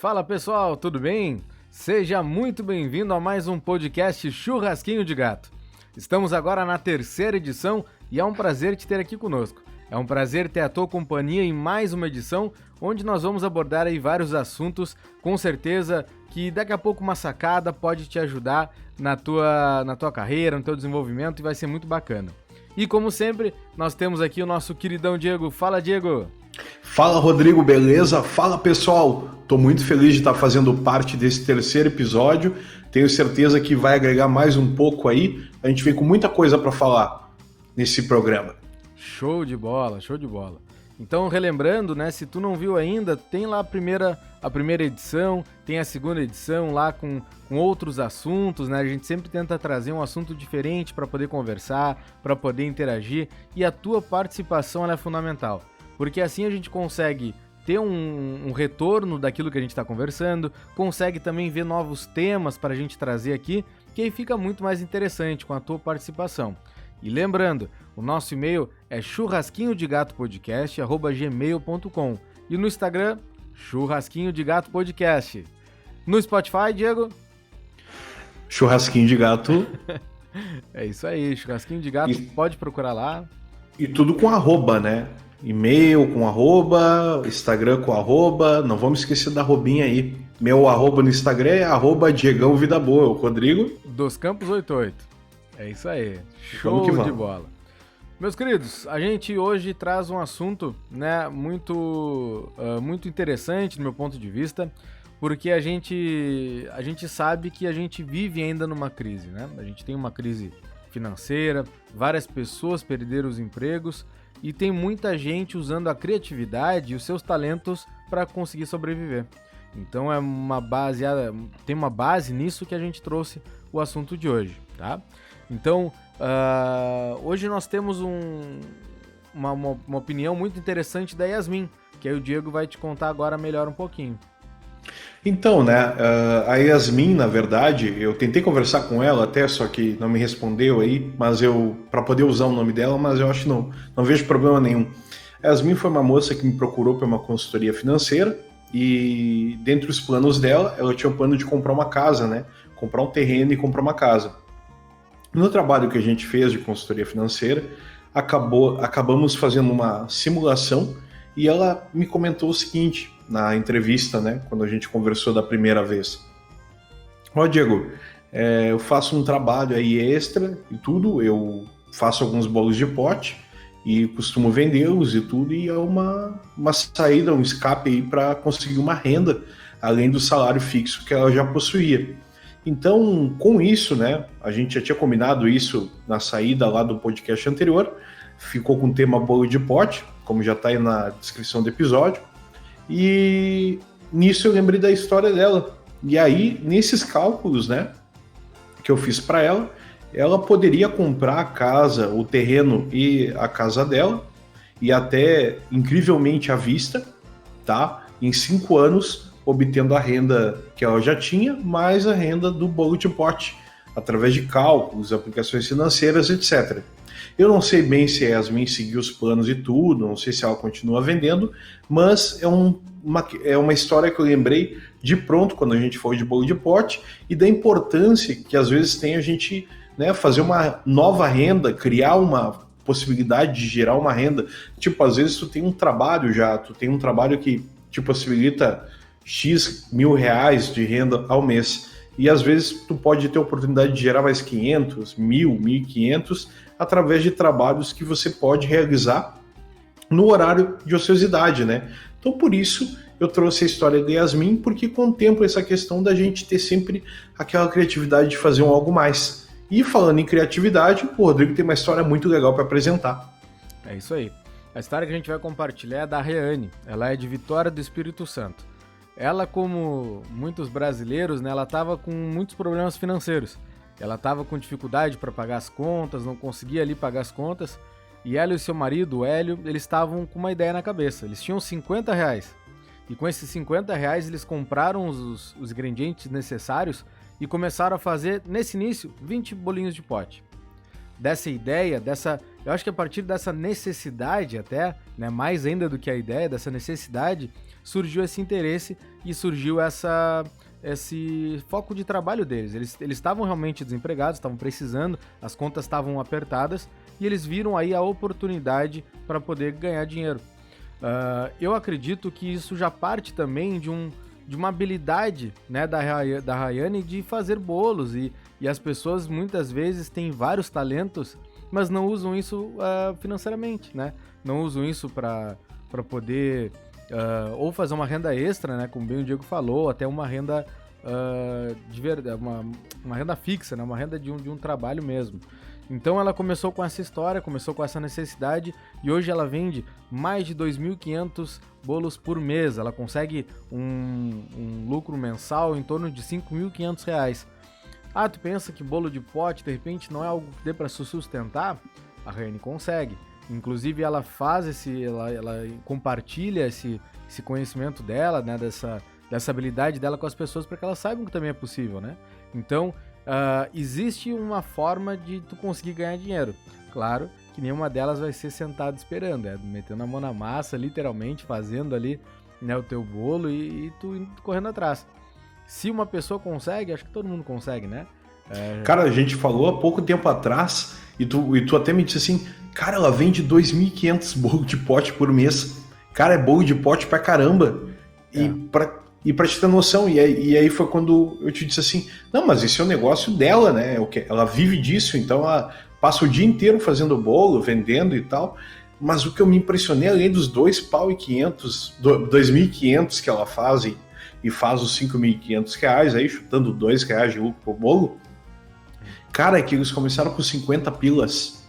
Fala pessoal, tudo bem? Seja muito bem-vindo a mais um podcast Churrasquinho de Gato. Estamos agora na 3ª edição e é um prazer te ter aqui conosco. É um prazer ter a tua companhia em mais uma edição, onde nós vamos abordar aí vários assuntos, com certeza que daqui a pouco uma sacada pode te ajudar na tua carreira, no teu desenvolvimento e vai ser muito bacana. E como sempre, nós temos aqui o nosso queridão Diego. Fala, Diego! Fala, Rodrigo, beleza? Fala, pessoal! Tô muito feliz de estar fazendo parte desse 3º episódio. Tenho certeza que vai agregar mais um pouco aí. A gente vem com muita coisa para falar nesse programa. Show de bola, show de bola. Então, relembrando, né, se tu não viu ainda, tem lá a primeira edição, tem a 2ª edição lá com outros assuntos, né? A gente sempre tenta trazer um assunto diferente para poder conversar, para poder interagir, e a tua participação ela é fundamental, porque assim a gente consegue ter um retorno daquilo que a gente está conversando, consegue também ver novos temas para a gente trazer aqui, que aí fica muito mais interessante com a tua participação. E lembrando, o nosso e-mail é churrasquinhodegatopodcast@gmail.com e no Instagram, Churrasquinho de Gato Podcast. No Spotify, Diego? Churrasquinho de Gato. É isso aí, Churrasquinho de Gato, pode procurar lá. E tudo com arroba, né? E-mail com arroba, Instagram com arroba, não vamos esquecer da arrobinha aí. Meu arroba no Instagram é @Diegão Vida Boa, o Rodrigo. Dos Campos 88. É isso aí, show de bola. Meus queridos, a gente hoje traz um assunto, né, muito interessante do meu ponto de vista, porque a gente sabe que a gente vive ainda numa crise, né? A gente tem uma crise financeira, várias pessoas perderam os empregos e tem muita gente usando a criatividade e os seus talentos para conseguir sobreviver. Então tem uma base nisso que a gente trouxe o assunto de hoje, tá? Então, hoje nós temos uma opinião muito interessante da Yasmin, que aí o Diego vai te contar agora melhor um pouquinho. Então, né, a Yasmin, na verdade, eu tentei conversar com ela até, só que não me respondeu aí, mas para poder usar o nome dela, mas eu acho que não vejo problema nenhum. A Yasmin foi uma moça que me procurou para uma consultoria financeira e dentre os planos dela, ela tinha o plano de comprar uma casa, né, comprar um terreno e comprar uma casa. No trabalho que a gente fez de consultoria financeira, acabamos fazendo uma simulação e ela me comentou o seguinte na entrevista, né, quando a gente conversou da primeira vez. Ó, Diego, eu faço um trabalho aí extra e tudo, eu faço alguns bolos de pote e costumo vendê-los e tudo, e é uma saída, um escape aí para conseguir uma renda, além do salário fixo que ela já possuía. Então, com isso, né, a gente já tinha combinado isso na saída lá do podcast anterior, ficou com o tema bolo de pote, como já está aí na descrição do episódio, e nisso eu lembrei da história dela. E aí, nesses cálculos, né, que eu fiz para ela, ela poderia comprar a casa, o terreno e a casa dela, e até incrivelmente à vista, tá? Em 5 anos, obtendo a renda que ela já tinha, mais a renda do bolo de pote, através de cálculos, aplicações financeiras, etc. Eu não sei bem se a Yasmin seguiu os planos e tudo, não sei se ela continua vendendo, mas é uma história que eu lembrei de pronto quando a gente foi de bolo de pote e da importância que às vezes tem a gente, né, fazer uma nova renda, criar uma possibilidade de gerar uma renda. Tipo, às vezes tu tem um trabalho que te possibilita X mil reais de renda ao mês. E às vezes tu pode ter a oportunidade de gerar mais 500, 1.000, 1.500 através de trabalhos que você pode realizar no horário de ociosidade, né? Então por isso eu trouxe a história da Yasmin, porque contempla essa questão da gente ter sempre aquela criatividade de fazer um algo mais. E falando em criatividade, o Rodrigo tem uma história muito legal para apresentar. É isso aí. A história que a gente vai compartilhar é da Reane. Ela é de Vitória do Espírito Santo. Ela, como muitos brasileiros, né, ela estava com muitos problemas financeiros. Ela estava com dificuldade para pagar as contas, não conseguia ali pagar as contas. E ela e o seu marido, o Hélio, eles estavam com uma ideia na cabeça. Eles tinham 50 reais. E com esses 50 reais eles compraram os ingredientes necessários e começaram a fazer, nesse início, 20 bolinhos de pote. Dessa ideia, Eu acho que a partir dessa necessidade até, né, mais ainda do que a ideia, dessa necessidade, surgiu esse interesse e surgiu esse foco de trabalho deles. Eles estavam realmente desempregados, estavam precisando, as contas estavam apertadas e eles viram aí a oportunidade para poder ganhar dinheiro. Eu acredito que isso já parte também de uma habilidade, né, da Rayane de fazer bolos e as pessoas muitas vezes têm vários talentos, mas não usam isso financeiramente, né? Não usam isso para poder ou fazer uma renda extra, né, como bem o Diego falou, até uma renda de verdade, uma renda fixa, né, uma renda de um trabalho mesmo. Então ela começou com essa história, começou com essa necessidade e hoje ela vende mais de 2.500 bolos por mês. Ela consegue um lucro mensal em torno de R$5.500. Tu pensa que bolo de pote de repente não é algo que dê para se sustentar? A Rayane consegue. Inclusive ela faz ela compartilha esse conhecimento dela, né, dessa habilidade dela com as pessoas para que elas saibam que também é possível, né? Então existe uma forma de tu conseguir ganhar dinheiro. Claro que nenhuma delas vai ser sentada esperando, metendo a mão na massa, literalmente fazendo ali, né, o teu bolo e tu indo correndo atrás. Se uma pessoa consegue, acho que todo mundo consegue, né? Cara, a gente falou há pouco tempo atrás e tu até me disse assim, cara, ela vende 2.500 bolos de pote por mês. Cara, é bolo de pote pra caramba. E pra te ter noção, e aí foi quando eu te disse assim, não, mas esse é o negócio dela, né? Ela vive disso, então ela passa o dia inteiro fazendo bolo, vendendo e tal. Mas o que eu me impressionei, além dos R$2.500 que ela faz e faz os R$5.500 aí, chutando R$2 de lucro por bolo, cara, é que eles começaram com 50 pilas,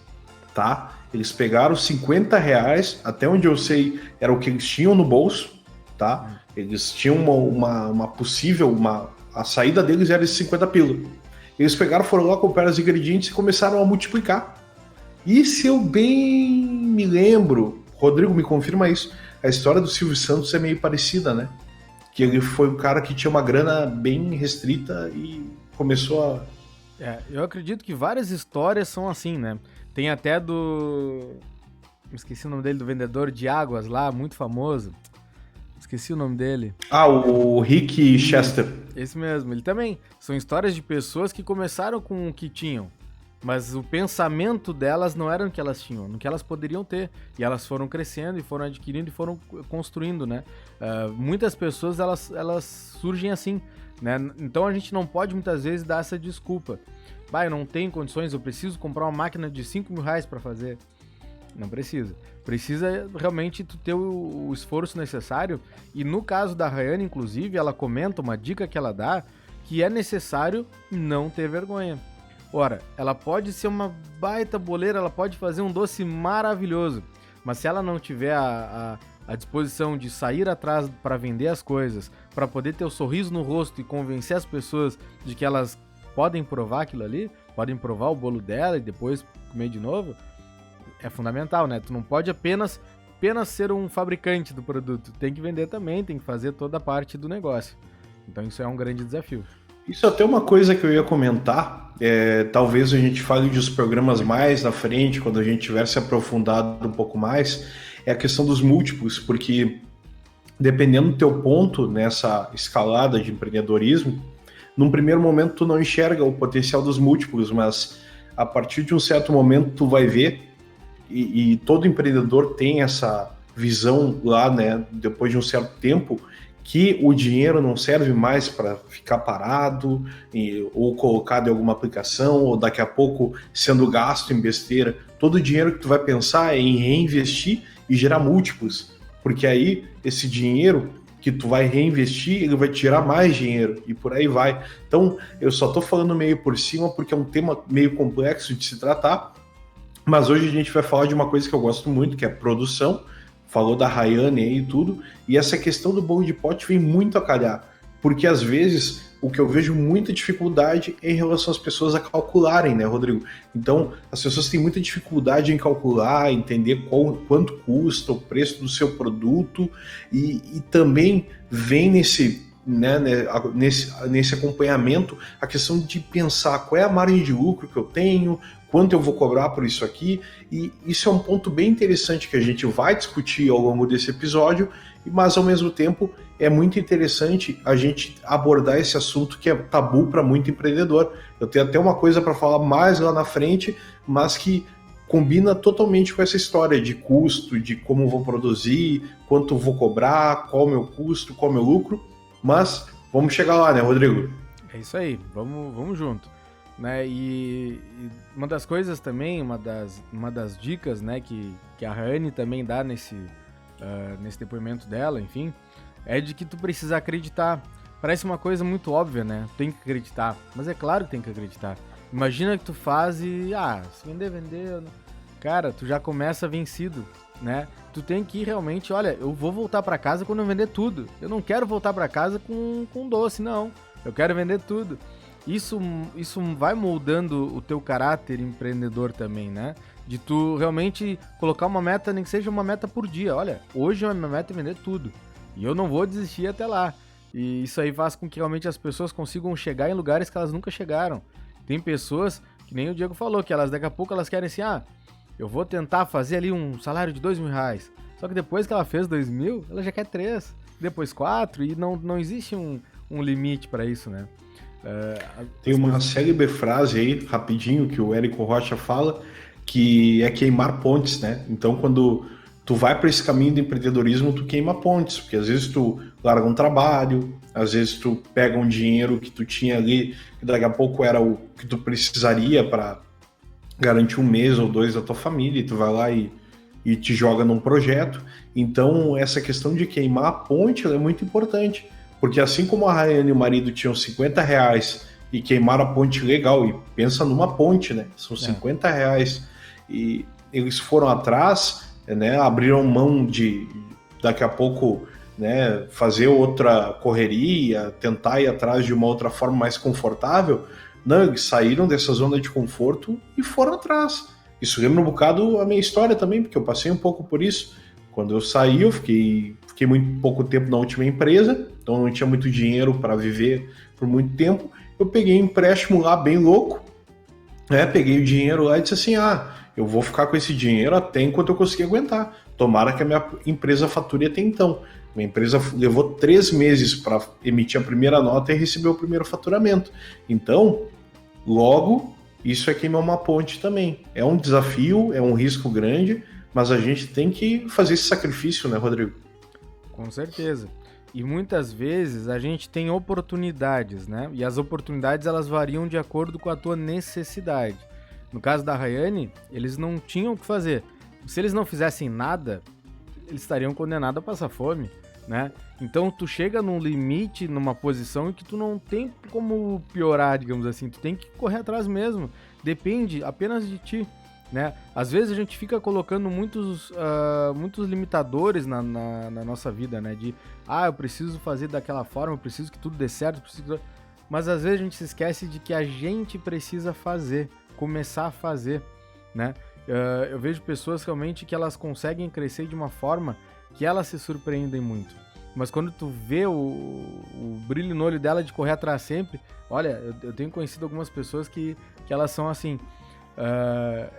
tá? Eles pegaram R$50, até onde eu sei, era o que eles tinham no bolso, tá? Eles tinham uma possível, a saída deles era de 50 pila. Eles pegaram, foram lá, compraram os ingredientes e começaram a multiplicar. E se eu bem me lembro, Rodrigo, me confirma isso, a história do Silvio Santos é meio parecida, né? Que ele foi um cara que tinha uma grana bem restrita e começou a... eu acredito que várias histórias são assim, né? Tem até esqueci o nome dele, do vendedor de águas lá, muito famoso. Esqueci o nome dele. O Rick Chester. Esse mesmo, ele também. São histórias de pessoas que começaram com o que tinham, mas o pensamento delas não era no que elas tinham, no que elas poderiam ter. E elas foram crescendo e foram adquirindo e foram construindo, né? Muitas pessoas, elas surgem assim, né? Então a gente não pode muitas vezes dar essa desculpa. Eu não tenho condições, eu preciso comprar uma máquina de R$5.000 para fazer. Não precisa. Precisa realmente tu ter o esforço necessário. E no caso da Rayane, inclusive, ela comenta uma dica que ela dá, que é necessário não ter vergonha. Ora, ela pode ser uma baita boleira, ela pode fazer um doce maravilhoso, mas se ela não tiver a disposição de sair atrás para vender as coisas, para poder ter o sorriso no rosto e convencer as pessoas de que elas podem provar aquilo ali, podem provar o bolo dela e depois comer de novo, é fundamental, né? Tu não pode apenas ser um fabricante do produto, tem que vender também, tem que fazer toda a parte do negócio. Então isso é um grande desafio. Isso é até uma coisa que eu ia comentar, talvez a gente fale dos programas mais na frente, quando a gente tiver se aprofundado um pouco mais, é a questão dos múltiplos, porque dependendo do teu ponto nessa escalada de empreendedorismo, num primeiro momento tu não enxerga o potencial dos múltiplos, mas a partir de um certo momento tu vai ver, e todo empreendedor tem essa visão lá, né, depois de um certo tempo, que o dinheiro não serve mais para ficar parado ou colocado em alguma aplicação, ou daqui a pouco sendo gasto em besteira. Todo o dinheiro que tu vai pensar é em reinvestir e gerar múltiplos, porque aí esse dinheiro que tu vai reinvestir, ele vai tirar mais dinheiro e por aí vai. Então, eu só estou falando meio por cima porque é um tema meio complexo de se tratar, mas hoje a gente vai falar de uma coisa que eu gosto muito, que é produção. Falou da Rayane aí e tudo, e essa questão do bolo de pote vem muito a calhar, porque às vezes o que eu vejo muita dificuldade é em relação às pessoas a calcularem, né, Rodrigo? Então, as pessoas têm muita dificuldade em calcular, entender quanto custa o preço do seu produto, e também vem nesse acompanhamento a questão de pensar qual é a margem de lucro que eu tenho, quanto eu vou cobrar por isso aqui, e isso é um ponto bem interessante que a gente vai discutir ao longo desse episódio, mas ao mesmo tempo é muito interessante a gente abordar esse assunto que é tabu para muito empreendedor. Eu tenho até uma coisa para falar mais lá na frente, mas que combina totalmente com essa história de custo, de como vou produzir, quanto vou cobrar, qual o meu custo, qual o meu lucro, mas vamos chegar lá, né, Rodrigo? É isso aí, vamos junto. Né? E uma das coisas também, uma das dicas, né, que a Rayane também dá nesse depoimento dela, enfim, é de que tu precisa acreditar. Parece uma coisa muito óbvia, né? Tem que acreditar, mas é claro que tem que acreditar. Imagina que tu faz e, se vender, vendeu. Cara, tu já começa vencido, né? Tu tem que ir realmente, olha, eu vou voltar pra casa quando eu vender tudo. Eu não quero voltar pra casa com doce, não. Eu quero vender tudo. Isso vai moldando o teu caráter empreendedor também, né? De tu realmente colocar uma meta, nem que seja uma meta por dia. Olha, hoje a minha meta é vender tudo. E eu não vou desistir até lá. E isso aí faz com que realmente as pessoas consigam chegar em lugares que elas nunca chegaram. Tem pessoas, que nem o Diego falou, que elas daqui a pouco elas querem assim, eu vou tentar fazer ali um salário de R$2.000. Só que depois que ela fez 2.000, ela já quer 3, depois 4, e não existe um limite para isso, né? Tem uma célebre frase aí, rapidinho, que o Érico Rocha fala, que é queimar pontes, né? Então, quando tu vai para esse caminho do empreendedorismo, tu queima pontes, porque às vezes tu larga um trabalho, às vezes tu pega um dinheiro que tu tinha ali, que daqui a pouco era o que tu precisaria para garantir 1 mês ou 2 da tua família, e tu vai lá e te joga num projeto. Então, essa questão de queimar a ponte é muito importante, porque assim como a Rayane e o marido tinham R$50 e queimaram a ponte legal, e pensa numa ponte, né? São R$50, e eles foram atrás, né? Abriram mão de, daqui a pouco, né, fazer outra correria, tentar ir atrás de uma outra forma mais confortável. Não, eles saíram dessa zona de conforto e foram atrás. Isso lembra um bocado a minha história também, porque eu passei um pouco por isso. Quando eu saí, eu fiquei muito pouco tempo na última empresa, então não tinha muito dinheiro para viver por muito tempo. Eu peguei um empréstimo lá bem louco, né? Peguei o dinheiro lá e disse assim, eu vou ficar com esse dinheiro até enquanto eu conseguir aguentar. Tomara que a minha empresa fature até então. Minha empresa levou 3 meses para emitir a primeira nota e receber o primeiro faturamento. Então, logo, isso é queimar uma ponte também. É um desafio, é um risco grande, mas a gente tem que fazer esse sacrifício, né, Rodrigo? Com certeza. E muitas vezes a gente tem oportunidades, né? E as oportunidades elas variam de acordo com a tua necessidade. No caso da Rayane, eles não tinham o que fazer. Se eles não fizessem nada, eles estariam condenados a passar fome, né? Então tu chega num limite, numa posição em que tu não tem como piorar, digamos assim. Tu tem que correr atrás mesmo. Depende apenas de ti, né? Às vezes a gente fica colocando muitos limitadores na nossa vida, né? De, eu preciso fazer daquela forma, eu preciso que tudo dê certo, mas às vezes a gente se esquece de que a gente precisa fazer, começar a fazer, né? Eu vejo pessoas realmente que elas conseguem crescer de uma forma que elas se surpreendem muito. Mas quando tu vê o brilho no olho dela de correr atrás sempre, olha, eu tenho conhecido algumas pessoas que elas são assim,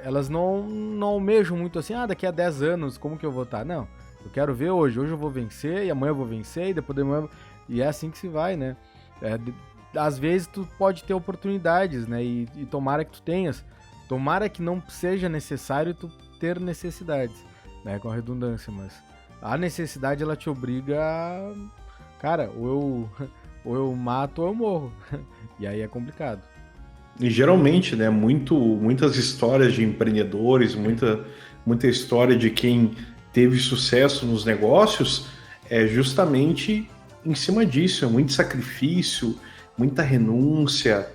elas não almejam muito assim, daqui a 10 anos, como que eu vou estar? Não, eu quero ver hoje eu vou vencer, e amanhã eu vou vencer, e depois de amanhã... E é assim que se vai, né? Às vezes tu pode ter oportunidades, né? E tomara que tu tenhas. Tomara que não seja necessário tu ter necessidades, né? Com a redundância, mas a necessidade ela te obriga a... Cara, ou eu mato ou eu morro. E aí é complicado. E geralmente, né, muitas histórias de empreendedores, muita história de quem teve sucesso nos negócios é justamente em cima disso, é muito sacrifício, muita renúncia,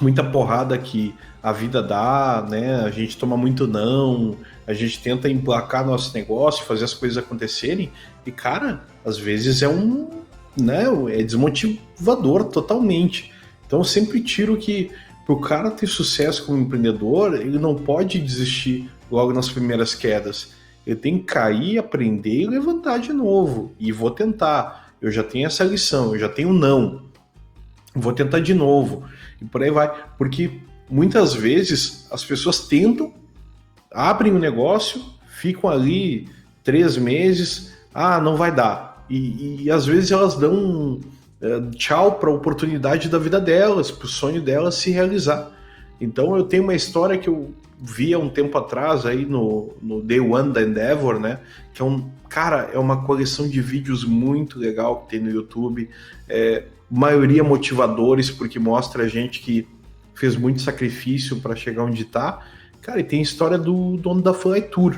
muita porrada que a vida dá, né? A gente toma muito não, a gente tenta emplacar nosso negócio, fazer as coisas acontecerem, e cara, às vezes é desmotivador totalmente. Então eu sempre tiro que para o cara ter sucesso como empreendedor, ele não pode desistir logo nas primeiras quedas. Ele tem que cair, aprender e levantar de novo. E vou tentar. Eu já tenho essa lição, eu já tenho não. Vou tentar de novo. E por aí vai. Porque muitas vezes as pessoas tentam, abrem o negócio, ficam ali 3 meses, não vai dar. E às vezes elas dão tchau para a oportunidade da vida delas, para o sonho delas se realizar. Então eu tenho uma história que eu vi há um tempo atrás aí no Day One da Endeavor, né? Que é uma coleção de vídeos muito legal que tem no YouTube. Maioria motivadores, porque mostra a gente que fez muito sacrifício para chegar onde está. Cara, e tem a história do dono da Flytour,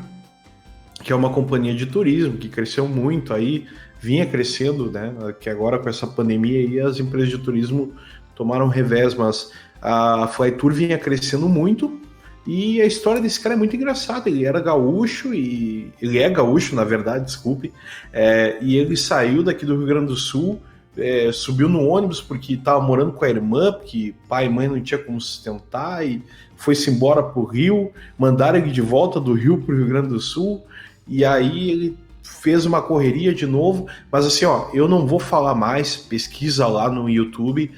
que é uma companhia de turismo que cresceu muito aí, vinha crescendo, né? Que agora com essa pandemia aí as empresas de turismo tomaram revés, mas a Flytour vinha crescendo muito e a história desse cara é muito engraçada. Ele era gaúcho, ele é gaúcho, na verdade, desculpe, e ele saiu daqui do Rio Grande do Sul, subiu no ônibus porque estava morando com a irmã, porque pai e mãe não tinha como sustentar, e foi-se embora para o Rio, mandaram ele de volta do Rio para o Rio Grande do Sul, e aí ele fez uma correria de novo, mas assim, eu não vou falar mais, pesquisa lá no YouTube,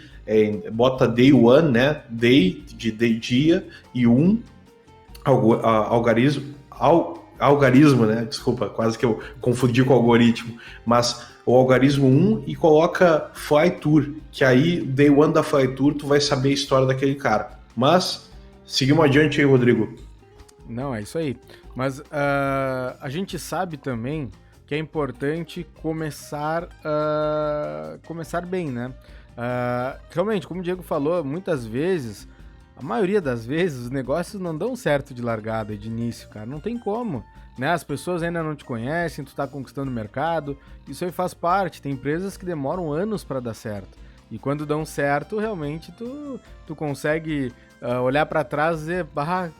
bota Day One, né, Day de dia, e algarismo, né, desculpa, quase que eu confundi com o algoritmo, mas o algarismo 1 e coloca Flytour, que aí, Day One da Flytour, tu vai saber a história daquele cara. Mas, seguimos adiante aí, Rodrigo. Não, é isso aí. Mas a gente sabe também que é importante começar bem, né? Realmente, como o Diego falou, muitas vezes, a maioria das vezes, os negócios não dão certo de largada e de início, cara. Não tem como, né? As pessoas ainda não te conhecem, tu tá conquistando o mercado. Isso aí faz parte. Tem empresas que demoram anos para dar certo. E quando dão certo, realmente tu consegue olhar para trás e dizer,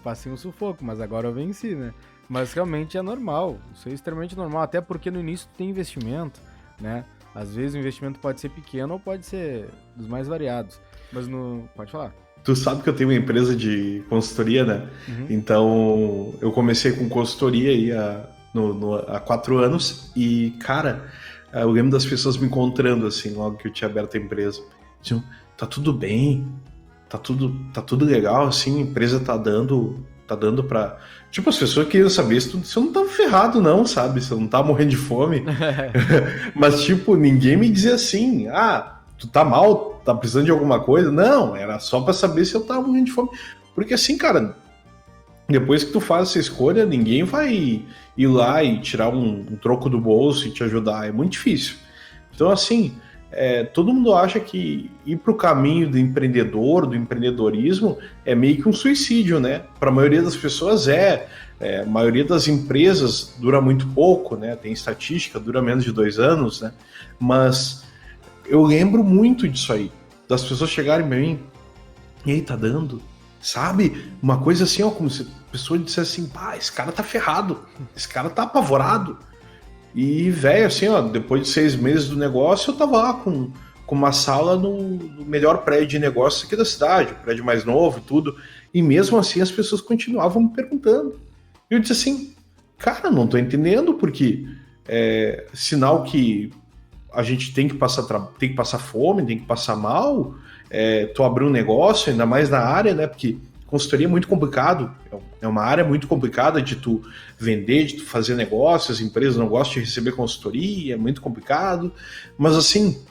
passei um sufoco, mas agora eu venci, né? Mas realmente é normal, isso é extremamente normal, até porque no início tu tem investimento, né? Às vezes o investimento pode ser pequeno ou pode ser dos mais variados, mas pode falar. Tu sabe que eu tenho uma empresa de consultoria, né? Uhum. Então eu comecei com consultoria aí há 4 anos e, cara, eu lembro das pessoas me encontrando assim, logo que eu tinha aberto a empresa. Diziam, tá tudo bem, tá tudo legal, assim, a empresa tá dando pra... Tipo, as pessoas queriam saber se você não tava ferrado não, sabe? Se eu não tava morrendo de fome. Mas, tipo, ninguém me dizia assim, tu tá mal, tá precisando de alguma coisa? Não, era só pra saber se eu tava morrendo de fome. Porque assim, cara, depois que tu faz essa escolha, ninguém vai ir lá e tirar um troco do bolso e te ajudar. É muito difícil. Então, assim... todo mundo acha que ir para o caminho do empreendedor, do empreendedorismo, é meio que um suicídio, né? Para a maioria das pessoas a maioria das empresas dura muito pouco, né? Tem estatística, dura menos de 2 anos, né? Mas eu lembro muito disso aí, das pessoas chegarem para mim, e aí, tá dando? Sabe? Uma coisa assim, como se a pessoa dissesse assim, esse cara tá ferrado, esse cara tá apavorado. E, velho, assim, depois de 6 meses do negócio, eu tava lá com uma sala no melhor prédio de negócios aqui da cidade, o prédio mais novo e tudo. E mesmo assim as pessoas continuavam me perguntando. E eu disse assim, cara, não tô entendendo, porque sinal que a gente tem que passar fome, tem que passar mal, tu abrir um negócio, ainda mais na área, né, porque consultoria é muito complicado, é uma área muito complicada de tu vender, de tu fazer negócios, as empresas não gostam de receber consultoria, é muito complicado, mas assim,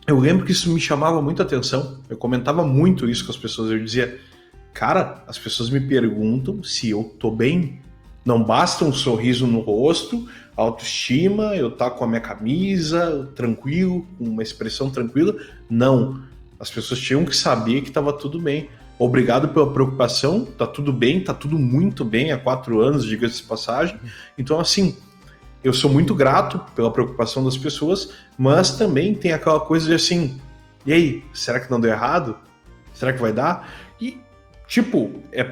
eu lembro que isso me chamava muita atenção, eu comentava muito isso com as pessoas, eu dizia, cara, as pessoas me perguntam se eu tô bem, não basta um sorriso no rosto, autoestima, eu tá com a minha camisa, tranquilo, com uma expressão tranquila, não, as pessoas tinham que saber que estava tudo bem. Obrigado pela preocupação, tá tudo bem, tá tudo muito bem há 4 anos, diga-se de passagem. Então, assim, eu sou muito grato pela preocupação das pessoas, mas também tem aquela coisa de assim, e aí, será que não deu errado? Será que vai dar? E, tipo, é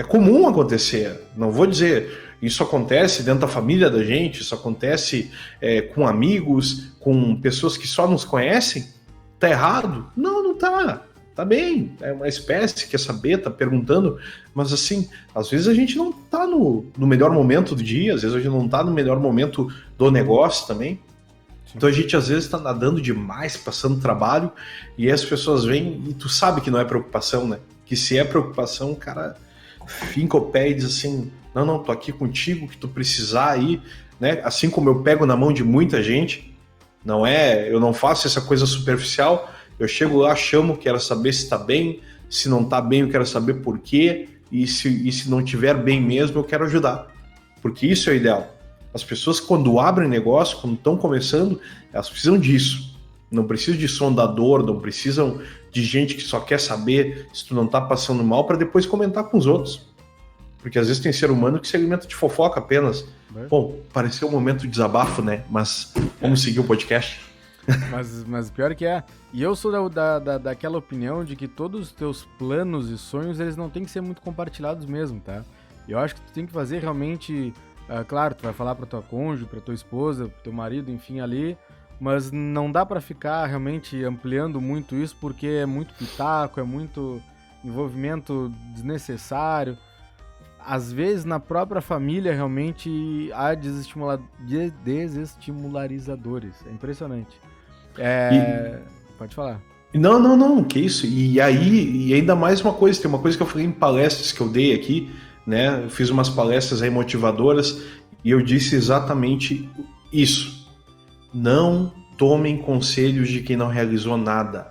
comum acontecer, não vou dizer, isso acontece dentro da família da gente, isso acontece com amigos, com pessoas que só nos conhecem, tá errado? Não tá. Tá bem, é uma espécie, quer saber, tá perguntando, mas assim, às vezes a gente não tá no melhor momento do dia, às vezes a gente não tá no melhor momento do negócio também. Sim. Então a gente às vezes tá nadando demais, passando trabalho, e as pessoas vêm e tu sabe que não é preocupação, né? Porque se é preocupação, o cara finca o pé e diz assim, não, tô aqui contigo, que tu precisar aí, né? Assim como eu pego na mão de muita gente, eu não faço essa coisa superficial, eu chego lá, chamo, quero saber se tá bem, se não tá bem, eu quero saber por quê, e se não tiver bem mesmo, eu quero ajudar. Porque isso é o ideal. As pessoas, quando abrem negócio, quando estão começando, elas precisam disso. Não precisam de sondador, não precisam de gente que só quer saber se tu não tá passando mal para depois comentar com os outros. Porque às vezes tem ser humano que se alimenta de fofoca apenas. Bom, pareceu um momento de desabafo, né? Mas vamos seguir o podcast. Mas pior que é. E eu sou daquela opinião de que todos os teus planos e sonhos, eles não têm que ser muito compartilhados mesmo, tá? Eu acho que tu tem que fazer realmente... claro, tu vai falar pra tua cônjuge, pra tua esposa, pro teu marido, enfim, ali... Mas não dá pra ficar realmente ampliando muito isso, porque é muito pitaco, é muito envolvimento desnecessário. Às vezes, na própria família, realmente há desestimularizadores. É impressionante. Pode falar. Não, que isso. E ainda mais uma coisa, tem uma coisa que eu falei em palestras que eu dei aqui, né? Eu fiz umas palestras aí motivadoras e eu disse exatamente isso. Não tomem conselhos de quem não realizou nada.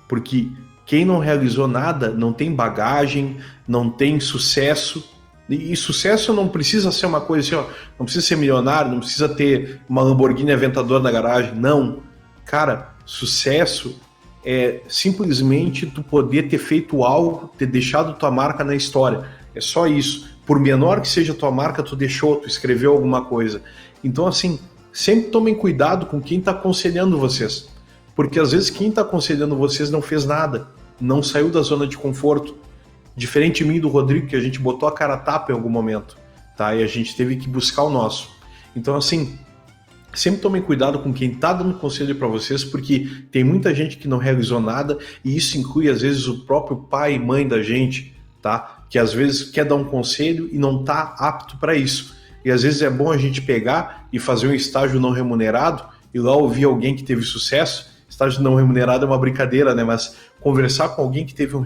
Porque quem não realizou nada não tem bagagem, não tem sucesso. E sucesso não precisa ser uma coisa assim, ó, não precisa ser milionário, não precisa ter uma Lamborghini Aventador na garagem. Não. Cara, sucesso é simplesmente tu poder ter feito algo, ter deixado tua marca na história. É só isso. Por menor que seja a tua marca, tu deixou, tu escreveu alguma coisa. Então, assim, sempre tomem cuidado com quem está aconselhando vocês. Porque às vezes quem está aconselhando vocês não fez nada, não saiu da zona de conforto. Diferente de mim e do Rodrigo, que a gente botou a cara a tapa em algum momento, tá? E a gente teve que buscar o nosso. Então, assim, sempre tomem cuidado com quem está dando conselho para vocês, porque tem muita gente que não realizou nada, e isso inclui, às vezes, o próprio pai e mãe da gente, tá? Que às vezes quer dar um conselho e não está apto para isso. E às vezes é bom a gente pegar e fazer um estágio não remunerado e lá ouvir alguém que teve sucesso. Estágio não remunerado é uma brincadeira, né? Mas conversar com alguém que teve um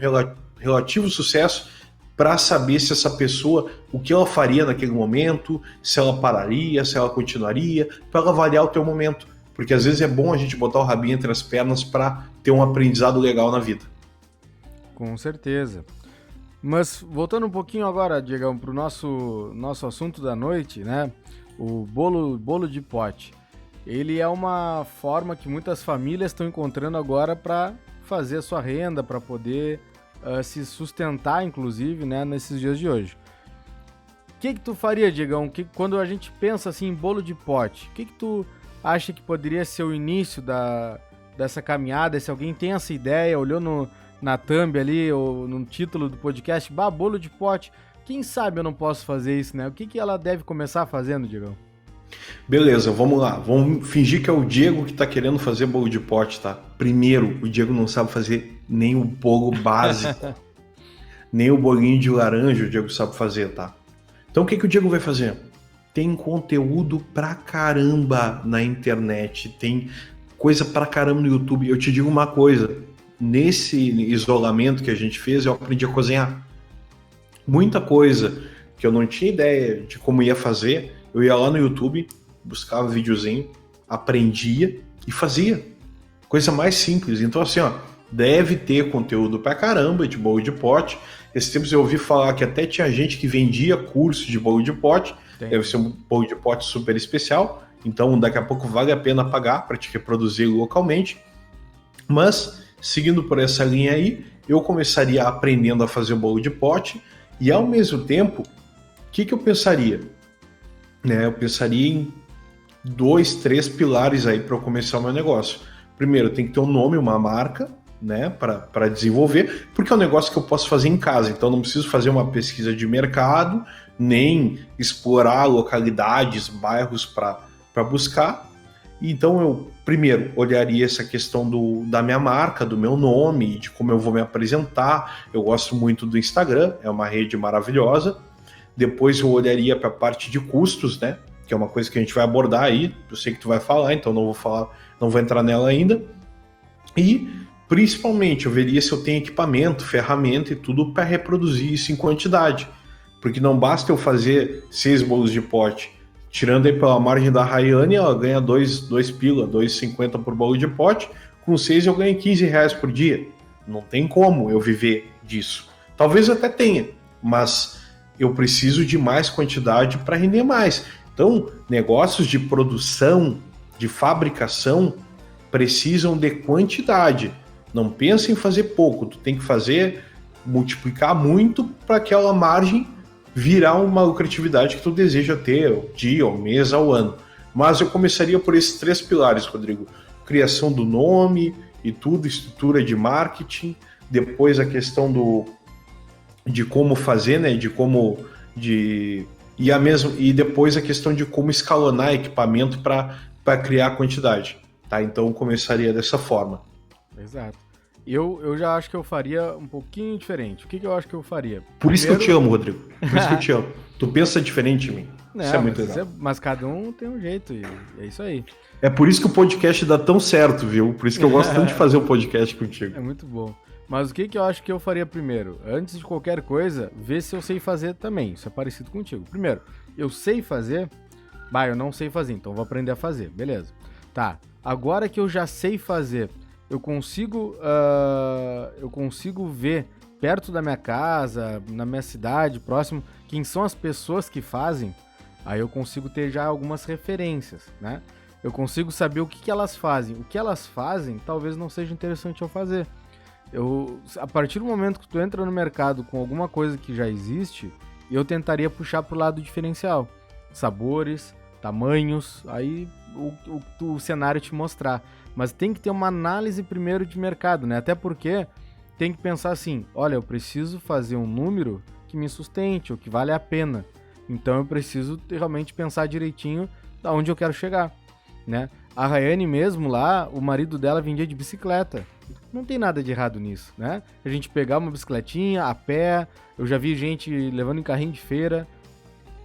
relativo sucesso para saber se essa pessoa, o que ela faria naquele momento, se ela pararia, se ela continuaria, para ela avaliar o teu momento. Porque às vezes é bom a gente botar o rabinho entre as pernas para ter um aprendizado legal na vida. Com certeza. Mas voltando um pouquinho agora, Diegão, para o nosso assunto da noite, né? O bolo de pote. Ele é uma forma que muitas famílias estão encontrando agora para fazer a sua renda, para poder se sustentar, inclusive, né, nesses dias de hoje. O que tu faria, Diegão, quando a gente pensa assim em bolo de pote? O que tu acha que poderia ser o início dessa caminhada? Se alguém tem essa ideia, olhou na thumb ali, ou no título do podcast, bolo de pote, quem sabe eu não posso fazer isso, né? O que ela deve começar fazendo, Diegão? Beleza, vamos lá. Vamos fingir que é o Diego que tá querendo fazer bolo de pote, tá? Primeiro, o Diego não sabe fazer nem o bolo básico. Nem o bolinho de laranja o Diego sabe fazer, tá? Então o que o Diego vai fazer? Tem conteúdo pra caramba na internet, tem coisa pra caramba no YouTube. Eu te digo uma coisa, nesse isolamento que a gente fez, eu aprendi a cozinhar. Muita coisa que eu não tinha ideia de como ia fazer, eu ia lá no YouTube, buscava um videozinho, aprendia e fazia. Coisa mais simples. Então assim, ó, deve ter conteúdo pra caramba de bolo de pote. Esses tempos eu ouvi falar que até tinha gente que vendia curso de bolo de pote. Tem. Deve ser um bolo de pote super especial. Então daqui a pouco vale a pena pagar para te reproduzir localmente. Mas, seguindo por essa linha aí, eu começaria aprendendo a fazer o bolo de pote. E ao mesmo tempo, o que eu pensaria? Eu pensaria em 2, 3 pilares aí para eu começar o meu negócio. Primeiro, tem que ter um nome, uma marca, né, para desenvolver, porque é um negócio que eu posso fazer em casa, então não preciso fazer uma pesquisa de mercado, nem explorar localidades, bairros para buscar. Então eu primeiro olharia essa questão da minha marca, do meu nome, de como eu vou me apresentar. Eu gosto muito do Instagram, é uma rede maravilhosa. Depois eu olharia para a parte de custos, né, que é uma coisa que a gente vai abordar aí. Eu sei que tu vai falar, então não vou entrar nela ainda. E Principalmente, eu veria se eu tenho equipamento, ferramenta e tudo para reproduzir isso em quantidade. Porque não basta eu fazer 6 bolos de pote. Tirando aí pela margem da Rayane, ela ganha 2 pila, 2,50 por bolo de pote. Com 6 eu ganho R$15 por dia. Não tem como eu viver disso. Talvez eu até tenha, mas eu preciso de mais quantidade para render mais. Então, negócios de produção, de fabricação, precisam de quantidade. Não pensa em fazer pouco, tu tem que fazer, multiplicar muito para aquela margem virar uma lucratividade que tu deseja ter, ao dia, ao mês, ao ano. Mas eu começaria por esses 3 pilares, Rodrigo. Criação do nome e tudo, estrutura de marketing, depois a questão de como fazer, né, e depois a questão de como escalonar equipamento para criar quantidade, tá? Então eu começaria dessa forma. Exato. Eu já acho que eu faria um pouquinho diferente. O que eu acho que eu faria? Por isso que eu te amo, Rodrigo. Por isso que eu te amo. Tu pensa diferente de mim. Não, isso é muito legal. Mas cada um tem um jeito e é isso aí. É por isso que o podcast dá tão certo, viu? Por isso que eu gosto tanto de fazer o podcast contigo. É muito bom. Mas o que eu acho que eu faria primeiro? Antes de qualquer coisa, ver se eu sei fazer também. Isso é parecido contigo. Primeiro, eu sei fazer? Eu não sei fazer, então vou aprender a fazer. Beleza. Tá, agora que eu já sei fazer, eu consigo ver perto da minha casa, na minha cidade, próximo, quem são as pessoas que fazem. Aí eu consigo ter já algumas referências, né? Eu consigo saber o que elas fazem. O que elas fazem talvez não seja interessante eu fazer. A partir do momento que tu entra no mercado com alguma coisa que já existe, eu tentaria puxar pro lado diferencial. Sabores, tamanhos, aí o cenário te mostrar. Mas tem que ter uma análise primeiro de mercado, né? Até porque tem que pensar assim, olha, eu preciso fazer um número que me sustente, ou que vale a pena. Então eu preciso realmente pensar direitinho da onde eu quero chegar, né? A Rayane mesmo lá, o marido dela vendia de bicicleta. Não tem nada de errado nisso, né? A gente pegar uma bicicletinha, a pé, eu já vi gente levando em carrinho de feira.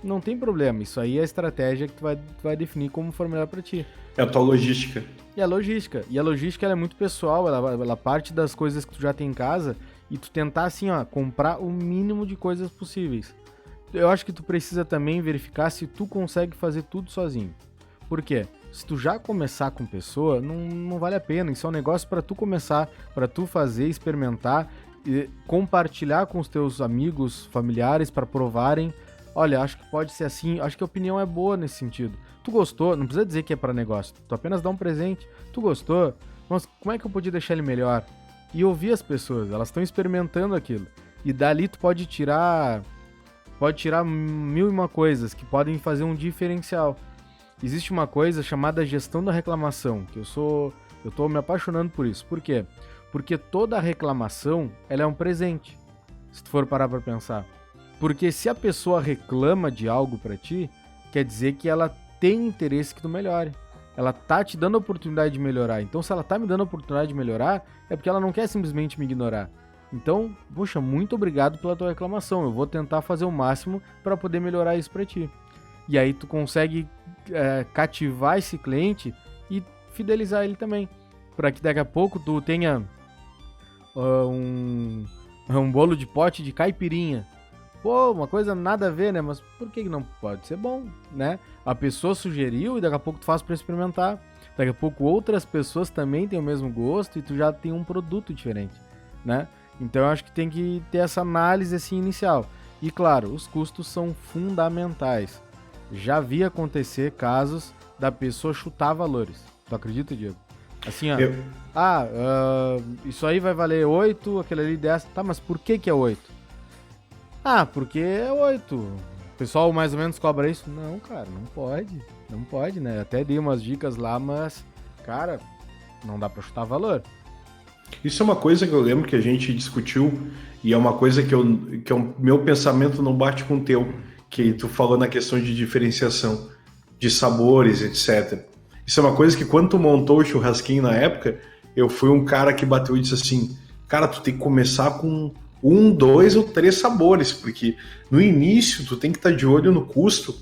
Não tem problema, isso aí é a estratégia que tu vai definir como for melhor pra ti. É a tua logística. E a logística ela é muito pessoal, ela parte das coisas que tu já tem em casa e tu tentar assim, ó, comprar o mínimo de coisas possíveis. Eu acho que tu precisa também verificar se tu consegue fazer tudo sozinho. Por quê? Se tu já começar com pessoa, não vale a pena. Isso é um negócio para tu começar, para tu fazer, experimentar, e compartilhar com os teus amigos, familiares para provarem. Olha, acho que pode ser assim, acho que a opinião é boa nesse sentido. Tu gostou, não precisa dizer que é para negócio, tu apenas dá um presente. Tu gostou? Mas como é que eu podia deixar ele melhor? E ouvir as pessoas, elas estão experimentando aquilo. E dali tu pode tirar 1001 coisas que podem fazer um diferencial. Existe uma coisa chamada gestão da reclamação, que eu tô me apaixonando por isso. Por quê? Porque toda reclamação, ela é um presente, se tu for parar pra pensar. Porque se a pessoa reclama de algo pra ti, quer dizer que ela tem interesse que tu melhore. Ela tá te dando a oportunidade de melhorar. Então, se ela tá me dando a oportunidade de melhorar, é porque ela não quer simplesmente me ignorar. Então, poxa, muito obrigado pela tua reclamação. Eu vou tentar fazer o máximo para poder melhorar isso para ti. E aí tu consegue cativar esse cliente e fidelizar ele também. Para que daqui a pouco tu tenha um bolo de pote de caipirinha. Pô, uma coisa nada a ver, né? Mas por que não pode ser bom, né? A pessoa sugeriu e daqui a pouco tu faz para experimentar. Daqui a pouco outras pessoas também têm o mesmo gosto e tu já tem um produto diferente, né? Então eu acho que tem que ter essa análise assim inicial. E claro, os custos são fundamentais. Já vi acontecer casos da pessoa chutar valores. Tu acredita, Diego? Assim, ó. Isso aí vai valer 8, aquele ali 10. Tá, mas por que é 8? Ah, porque é 8. O pessoal mais ou menos cobra isso? Não, cara, não pode. Não pode, né? Até dei umas dicas lá, mas, cara, não dá pra chutar valor. Isso é uma coisa que eu lembro que a gente discutiu e é uma coisa que o meu pensamento não bate com o teu, que tu falou na questão de diferenciação, de sabores, etc. Isso é uma coisa que quando tu montou o churrasquinho na época, eu fui um cara que bateu e disse assim, cara, tu tem que começar com 1, 2 ou 3 sabores, porque no início tu tem que estar de olho no custo,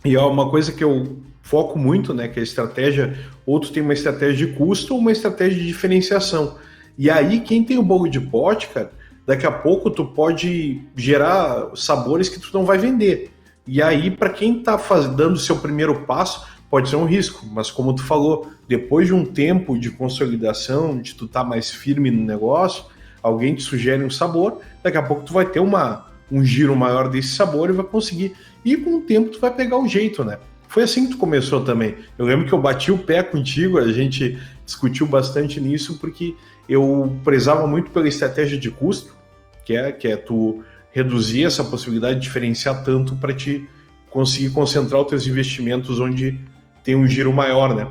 e é uma coisa que eu foco muito, né, que é a estratégia, ou tu tem uma estratégia de custo ou uma estratégia de diferenciação. E aí, quem tem o bolo de pote, cara, daqui a pouco tu pode gerar sabores que tu não vai vender. E aí, para quem tá dando o seu primeiro passo, pode ser um risco, mas como tu falou, depois de um tempo de consolidação, de tu estar mais firme no negócio, alguém te sugere um sabor, daqui a pouco tu vai ter um giro maior desse sabor e vai conseguir. E com o tempo tu vai pegar o jeito, né? Foi assim que tu começou também. Eu lembro que eu bati o pé contigo, a gente discutiu bastante nisso, porque eu prezava muito pela estratégia de custo, que é tu reduzir essa possibilidade de diferenciar tanto para te conseguir concentrar os teus investimentos onde tem um giro maior, né?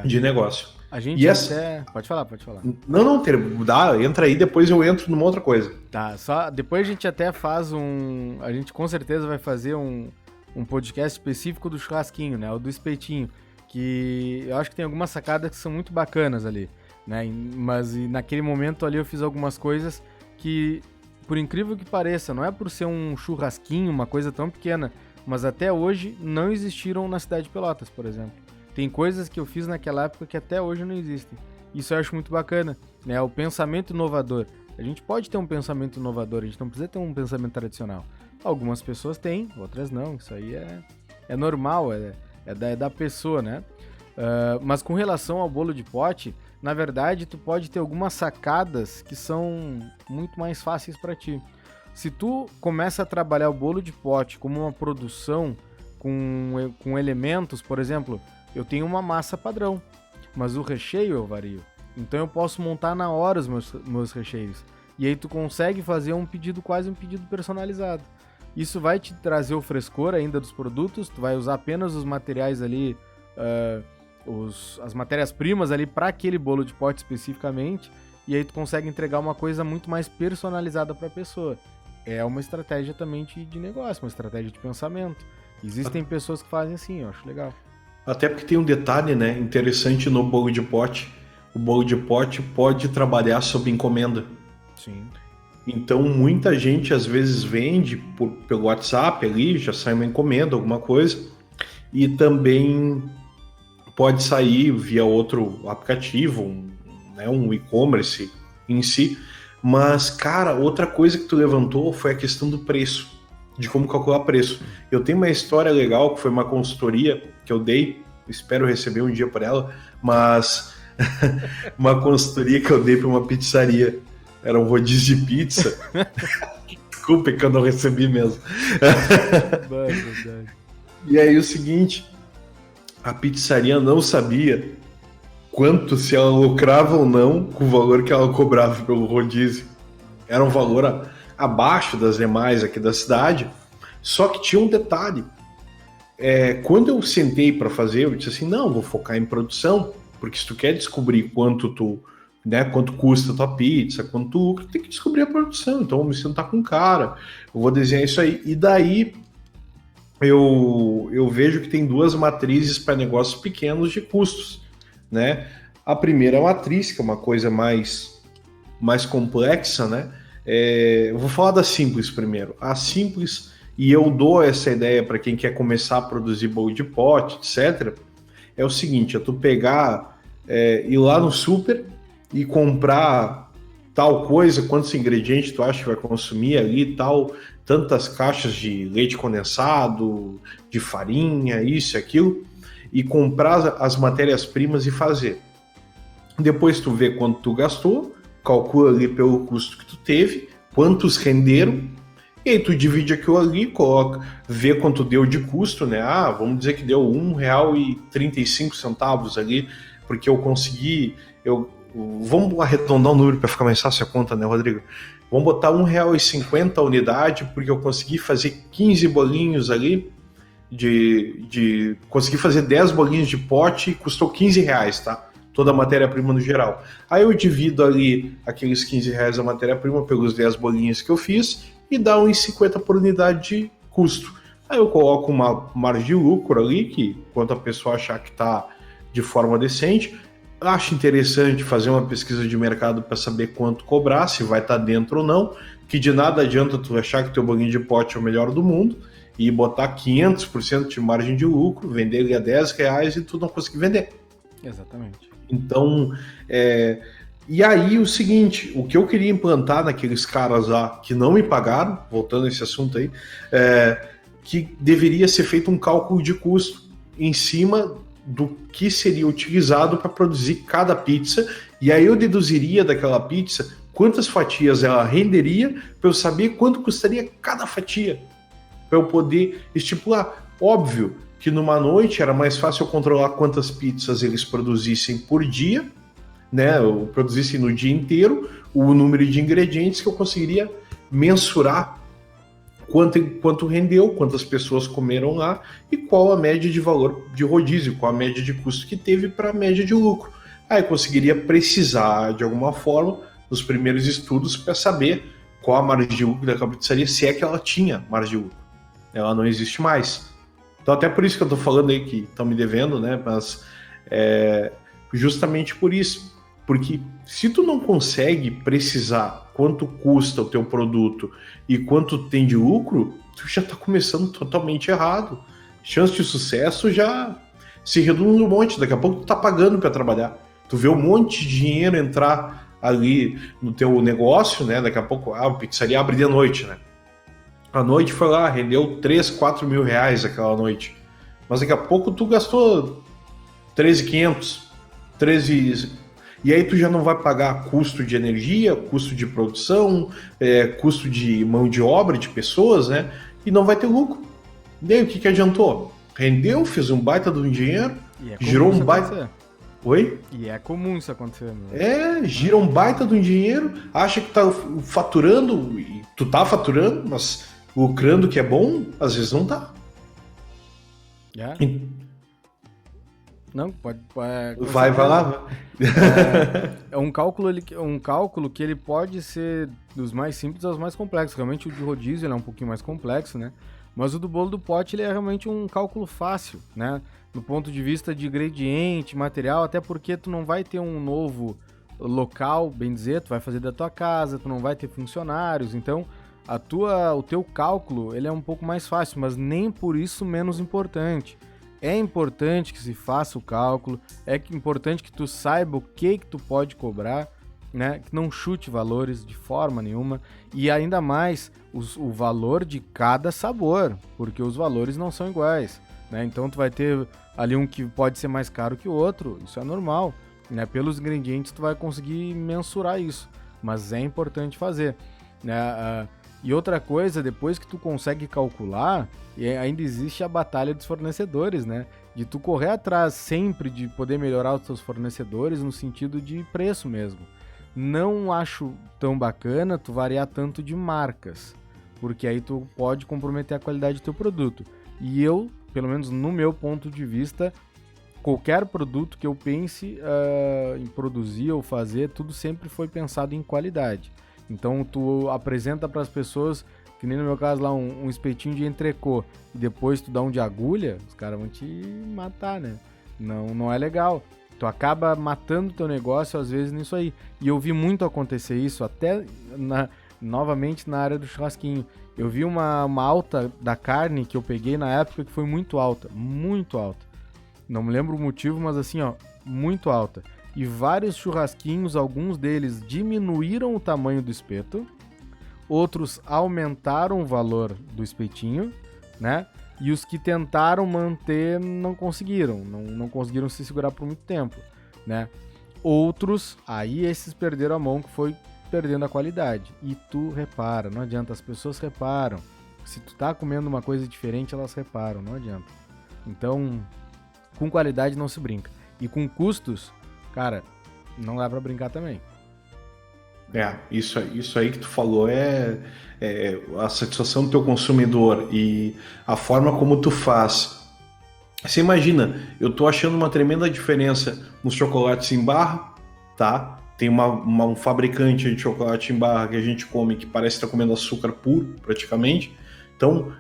De negócio. A gente Pode falar. Não, entra aí, depois eu entro numa outra coisa. Tá, só depois a gente até faz a gente com certeza vai fazer um podcast específico do churrasquinho, né? O do espetinho, que eu acho que tem algumas sacadas que são muito bacanas ali, né? Mas naquele momento ali eu fiz algumas coisas que, por incrível que pareça, não é por ser um churrasquinho, uma coisa tão pequena, mas até hoje não existiram na cidade de Pelotas, por exemplo. Tem coisas que eu fiz naquela época que até hoje não existem. Isso eu acho muito bacana, né? O pensamento inovador. A gente pode ter um pensamento inovador, a gente não precisa ter um pensamento tradicional. Algumas pessoas têm, outras não. Isso aí é normal, é da pessoa, né? Mas com relação ao bolo de pote, na verdade, tu pode ter algumas sacadas que são muito mais fáceis para ti. Se tu começa a trabalhar o bolo de pote como uma produção com elementos, por exemplo, eu tenho uma massa padrão, mas o recheio eu vario. Então eu posso montar na hora os meus recheios. E aí tu consegue fazer quase um pedido personalizado. Isso vai te trazer o frescor ainda dos produtos, tu vai usar apenas os materiais ali, as matérias-primas ali para aquele bolo de pote especificamente, e aí tu consegue entregar uma coisa muito mais personalizada para a pessoa. É uma estratégia também de negócio, uma estratégia de pensamento. Existem pessoas que fazem assim, eu acho legal. Até porque tem um detalhe, né, interessante no bolo de pote. O bolo de pote pode trabalhar sob encomenda. Sim. Então muita gente às vezes vende pelo WhatsApp ali, já sai uma encomenda, alguma coisa, e também pode sair via outro aplicativo, um e-commerce em si. Mas, cara, outra coisa que tu levantou foi a questão do preço, de como calcular preço. Eu tenho uma história legal, que foi uma consultoria que eu dei, espero receber um dia por ela, mas uma consultoria que eu dei para uma pizzaria. Era um rodízio de pizza. Desculpa que eu não recebi mesmo. E aí o seguinte, a pizzaria não sabia quanto, se ela lucrava ou não com o valor que ela cobrava pelo rodízio. Era um valor abaixo das demais aqui da cidade, só que tinha um detalhe. Quando eu sentei para fazer, eu disse assim, não, vou focar em produção, porque se tu quer descobrir quanto custa a tua pizza, quanto tu lucra, tem que descobrir a produção. Então eu vou me sentar com o cara, eu vou desenhar isso aí. E daí eu vejo que tem duas matrizes para negócios pequenos de custos, né? A primeira matriz, que é uma coisa mais complexa, né? Eu vou falar da simples primeiro. A simples, e eu dou essa ideia para quem quer começar a produzir bolo de pote, etc. É o seguinte, é tu pegar, ir lá no super e comprar tal coisa, quantos ingredientes tu acha que vai consumir ali, tantas caixas de leite condensado, de farinha, isso e aquilo, e comprar as matérias-primas e fazer. Depois tu vê quanto tu gastou, calcula ali pelo custo que tu teve, quantos renderam, e aí tu divide aquilo ali, vê quanto deu de custo, né? Vamos dizer que deu R$1,35 ali, porque eu consegui... Vamos arredondar o número para ficar mais fácil a conta, né, Rodrigo? Vamos botar R$1,50 a unidade, porque eu consegui fazer 15 bolinhos ali, consegui fazer 10 bolinhos de pote e custou R$15, tá? Toda a matéria-prima no geral. Aí eu divido ali aqueles R$15 a matéria-prima pelos 10 bolinhos que eu fiz e dá R$1,50 por unidade de custo. Aí eu coloco uma margem de lucro ali, que quanto a pessoa achar que está de forma decente. Acho interessante fazer uma pesquisa de mercado para saber quanto cobrar, se vai estar dentro ou não, que de nada adianta tu achar que teu bolinho de pote é o melhor do mundo e botar 500% de margem de lucro, vender ele a R$10 e tu não conseguir vender. Exatamente. Então, E aí o seguinte, o que eu queria implantar naqueles caras lá que não me pagaram, voltando a esse assunto aí, que deveria ser feito um cálculo de custo em cima do que seria utilizado para produzir cada pizza, e aí eu deduziria daquela pizza quantas fatias ela renderia para eu saber quanto custaria cada fatia, para eu poder estipular. Óbvio que numa noite era mais fácil eu controlar quantas pizzas eles produzissem por dia, né, ou produzissem no dia inteiro, o número de ingredientes que eu conseguiria mensurar quanto rendeu, quantas pessoas comeram lá e qual a média de valor de rodízio, qual a média de custo que teve para a média de lucro. Aí eu conseguiria precisar, de alguma forma, nos primeiros estudos para saber qual a margem de lucro daquela pizzaria, se é que ela tinha margem de lucro. Ela não existe mais. Então até por isso que eu estou falando aí que estão me devendo, né? Mas justamente por isso. Porque se tu não consegue precisar quanto custa o teu produto e quanto tem de lucro, tu já está começando totalmente errado. Chance de sucesso já se reduz um monte. Daqui a pouco tu tá pagando para trabalhar. Tu vê um monte de dinheiro entrar ali no teu negócio, né? Daqui a pouco a pizzaria abre de noite, né? A noite foi lá, rendeu 3, 4 mil reais aquela noite. Mas daqui a pouco tu gastou 13.500, 13... E aí tu já não vai pagar custo de energia, custo de produção, custo de mão de obra de pessoas, né? E não vai ter lucro. E aí o que adiantou? Rendeu, fez um baita de um dinheiro, girou um baita... Acontecer. Oi? E é comum isso acontecer. Né? Gira um baita de um dinheiro, acha que tá faturando, e tu tá faturando, mas lucrando que é bom, às vezes não tá. Não, pode vai lá. É um cálculo que ele pode ser dos mais simples aos mais complexos. Realmente o de rodízio ele é um pouquinho mais complexo, né? Mas o do bolo do pote ele é realmente um cálculo fácil, né? Do ponto de vista de ingrediente, material, até porque tu não vai ter um novo local, bem dizer, tu vai fazer da tua casa, tu não vai ter funcionários, então o teu cálculo ele é um pouco mais fácil, mas nem por isso menos importante. É importante que se faça o cálculo, é importante que tu saiba o que tu pode cobrar, né? Que não chute valores de forma nenhuma, e ainda mais o valor de cada sabor, porque os valores não são iguais, né? Então tu vai ter ali um que pode ser mais caro que o outro, isso é normal, né? Pelos ingredientes tu vai conseguir mensurar isso, mas é importante fazer, né? E outra coisa, depois que tu consegue calcular, ainda existe a batalha dos fornecedores, né? De tu correr atrás sempre de poder melhorar os teus fornecedores no sentido de preço mesmo. Não acho tão bacana tu variar tanto de marcas, porque aí tu pode comprometer a qualidade do teu produto. E eu, pelo menos no meu ponto de vista, qualquer produto que eu pense em produzir ou fazer, tudo sempre foi pensado em qualidade. Então tu apresenta para as pessoas, que nem no meu caso lá, um espetinho de entrecô, e depois tu dá um de agulha, os caras vão te matar, né? Não é legal. Tu acaba matando teu negócio às vezes nisso aí. E eu vi muito acontecer isso, até novamente na área do churrasquinho. Eu vi uma alta da carne que eu peguei na época que foi muito alta, muito alta. Não me lembro o motivo, mas assim, ó, muito alta. E vários churrasquinhos, alguns deles diminuíram o tamanho do espeto, outros aumentaram o valor do espetinho, né? E os que tentaram manter não conseguiram, não conseguiram se segurar por muito tempo, né? Outros, aí esses perderam a mão, que foi perdendo a qualidade. E tu repara, não adianta, as pessoas reparam. Se tu tá comendo uma coisa diferente, elas reparam, não adianta. Então, com qualidade não se brinca. E com custos, cara, não dá pra brincar também. Isso aí que tu falou é a satisfação do teu consumidor e a forma como tu faz. Você imagina, eu tô achando uma tremenda diferença nos chocolates em barra, tá? Tem um fabricante de chocolate em barra que a gente come que parece estar comendo açúcar puro, praticamente. Então,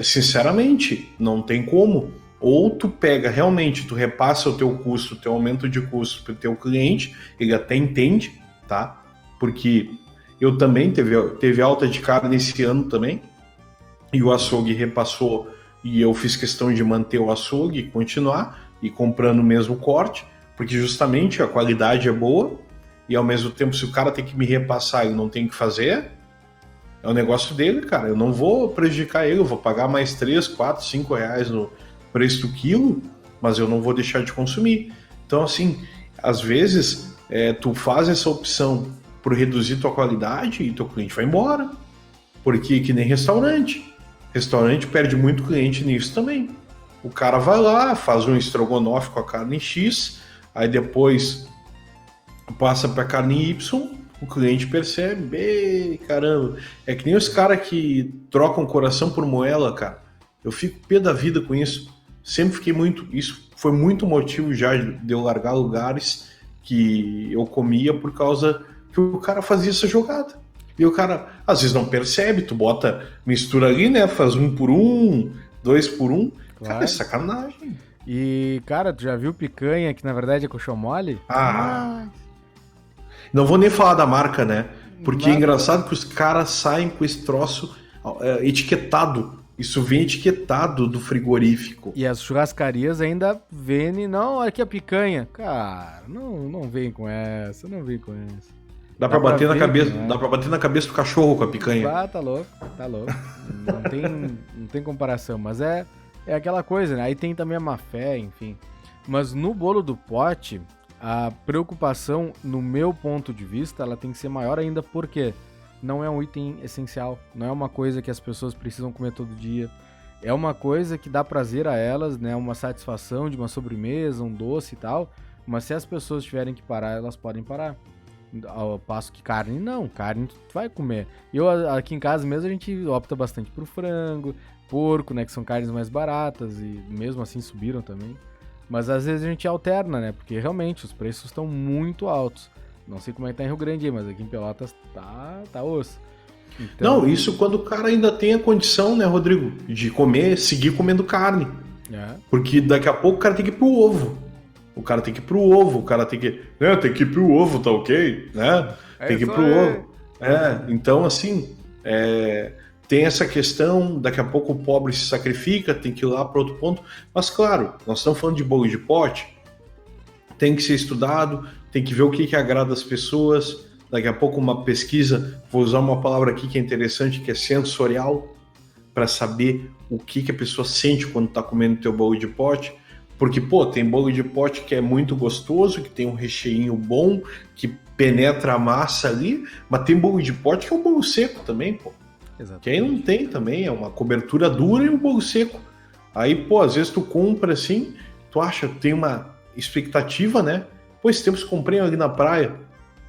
sinceramente, não tem como. Ou tu pega realmente, tu repassa o teu custo, o teu aumento de custo para o teu cliente, ele até entende, tá? Porque eu também teve alta de carne nesse ano também, e o açougue repassou, e eu fiz questão de manter o açougue e continuar, e comprando o mesmo corte, porque justamente a qualidade é boa, e ao mesmo tempo, se o cara tem que me repassar e não tem que fazer, é o negócio dele, cara. Eu não vou prejudicar ele, eu vou pagar mais 3, 4, 5 reais no preço do quilo, mas eu não vou deixar de consumir. Então, assim, às vezes, tu faz essa opção por reduzir tua qualidade e teu cliente vai embora. Porque que nem restaurante. Restaurante perde muito cliente nisso também. O cara vai lá, faz um estrogonofe com a carne X, aí depois passa para carne Y, o cliente percebe, caramba. É que nem os caras que trocam coração por moela, cara. Eu fico pé da vida com isso. Sempre fiquei muito... Isso foi muito motivo já de eu largar lugares que eu comia por causa que o cara fazia essa jogada. E o cara, às vezes, não percebe, tu bota, mistura ali, né? Faz 1 por 1, 2 por 1. Claro. Cara, é sacanagem. E, cara, tu já viu picanha, que na verdade é coxão mole? Não vou nem falar da marca, né? Porque é engraçado que os caras saem com esse troço etiquetado. Isso vem etiquetado do frigorífico. E as churrascarias ainda vendem, não, aqui é picanha. Cara, não vem com essa, não vem com essa. Dá pra bater na cabeça, dá pra bater na cabeça do cachorro com a picanha. Ah, tá louco. Não tem comparação, mas é aquela coisa, né? Aí tem também a má fé, enfim. Mas no bolo do pote, a preocupação, no meu ponto de vista, ela tem que ser maior ainda porque não é um item essencial, não é uma coisa que as pessoas precisam comer todo dia. É uma coisa que dá prazer a elas, né? Uma satisfação de uma sobremesa, um doce e tal. Mas se as pessoas tiverem que parar, elas podem parar. Ao passo que carne tu vai comer. Eu aqui em casa mesmo a gente opta bastante por frango, porco, né, que são carnes mais baratas e mesmo assim subiram também. Mas às vezes a gente alterna, né, porque realmente os preços estão muito altos. Não sei como é que tá em Rio Grande, mas aqui em Pelotas tá osso. Então... Não, isso quando o cara ainda tem a condição, né, Rodrigo, de seguir comendo carne. Porque daqui a pouco o cara tem que ir pro ovo. O cara tem que ir pro ovo, o cara tem que... tem que ir pro ovo, tá ok? Né? Tem que ir pro ovo. Então, assim, tem essa questão, daqui a pouco o pobre se sacrifica, tem que ir lá para outro ponto. Mas, claro, nós estamos falando de bolo de pote, tem que ser estudado, tem que ver o que agrada as pessoas. Daqui a pouco uma pesquisa, vou usar uma palavra aqui que é interessante, que é sensorial, para saber o que a pessoa sente quando está comendo teu bolo de pote. Porque, tem bolo de pote que é muito gostoso, que tem um recheinho bom, que penetra a massa ali, mas tem bolo de pote que é um bolo seco também, Exatamente. Que aí não tem também, é uma cobertura dura e um bolo seco. Aí, às vezes tu compra assim, tu acha, tem uma expectativa, né? Esse tempo comprei ali na praia,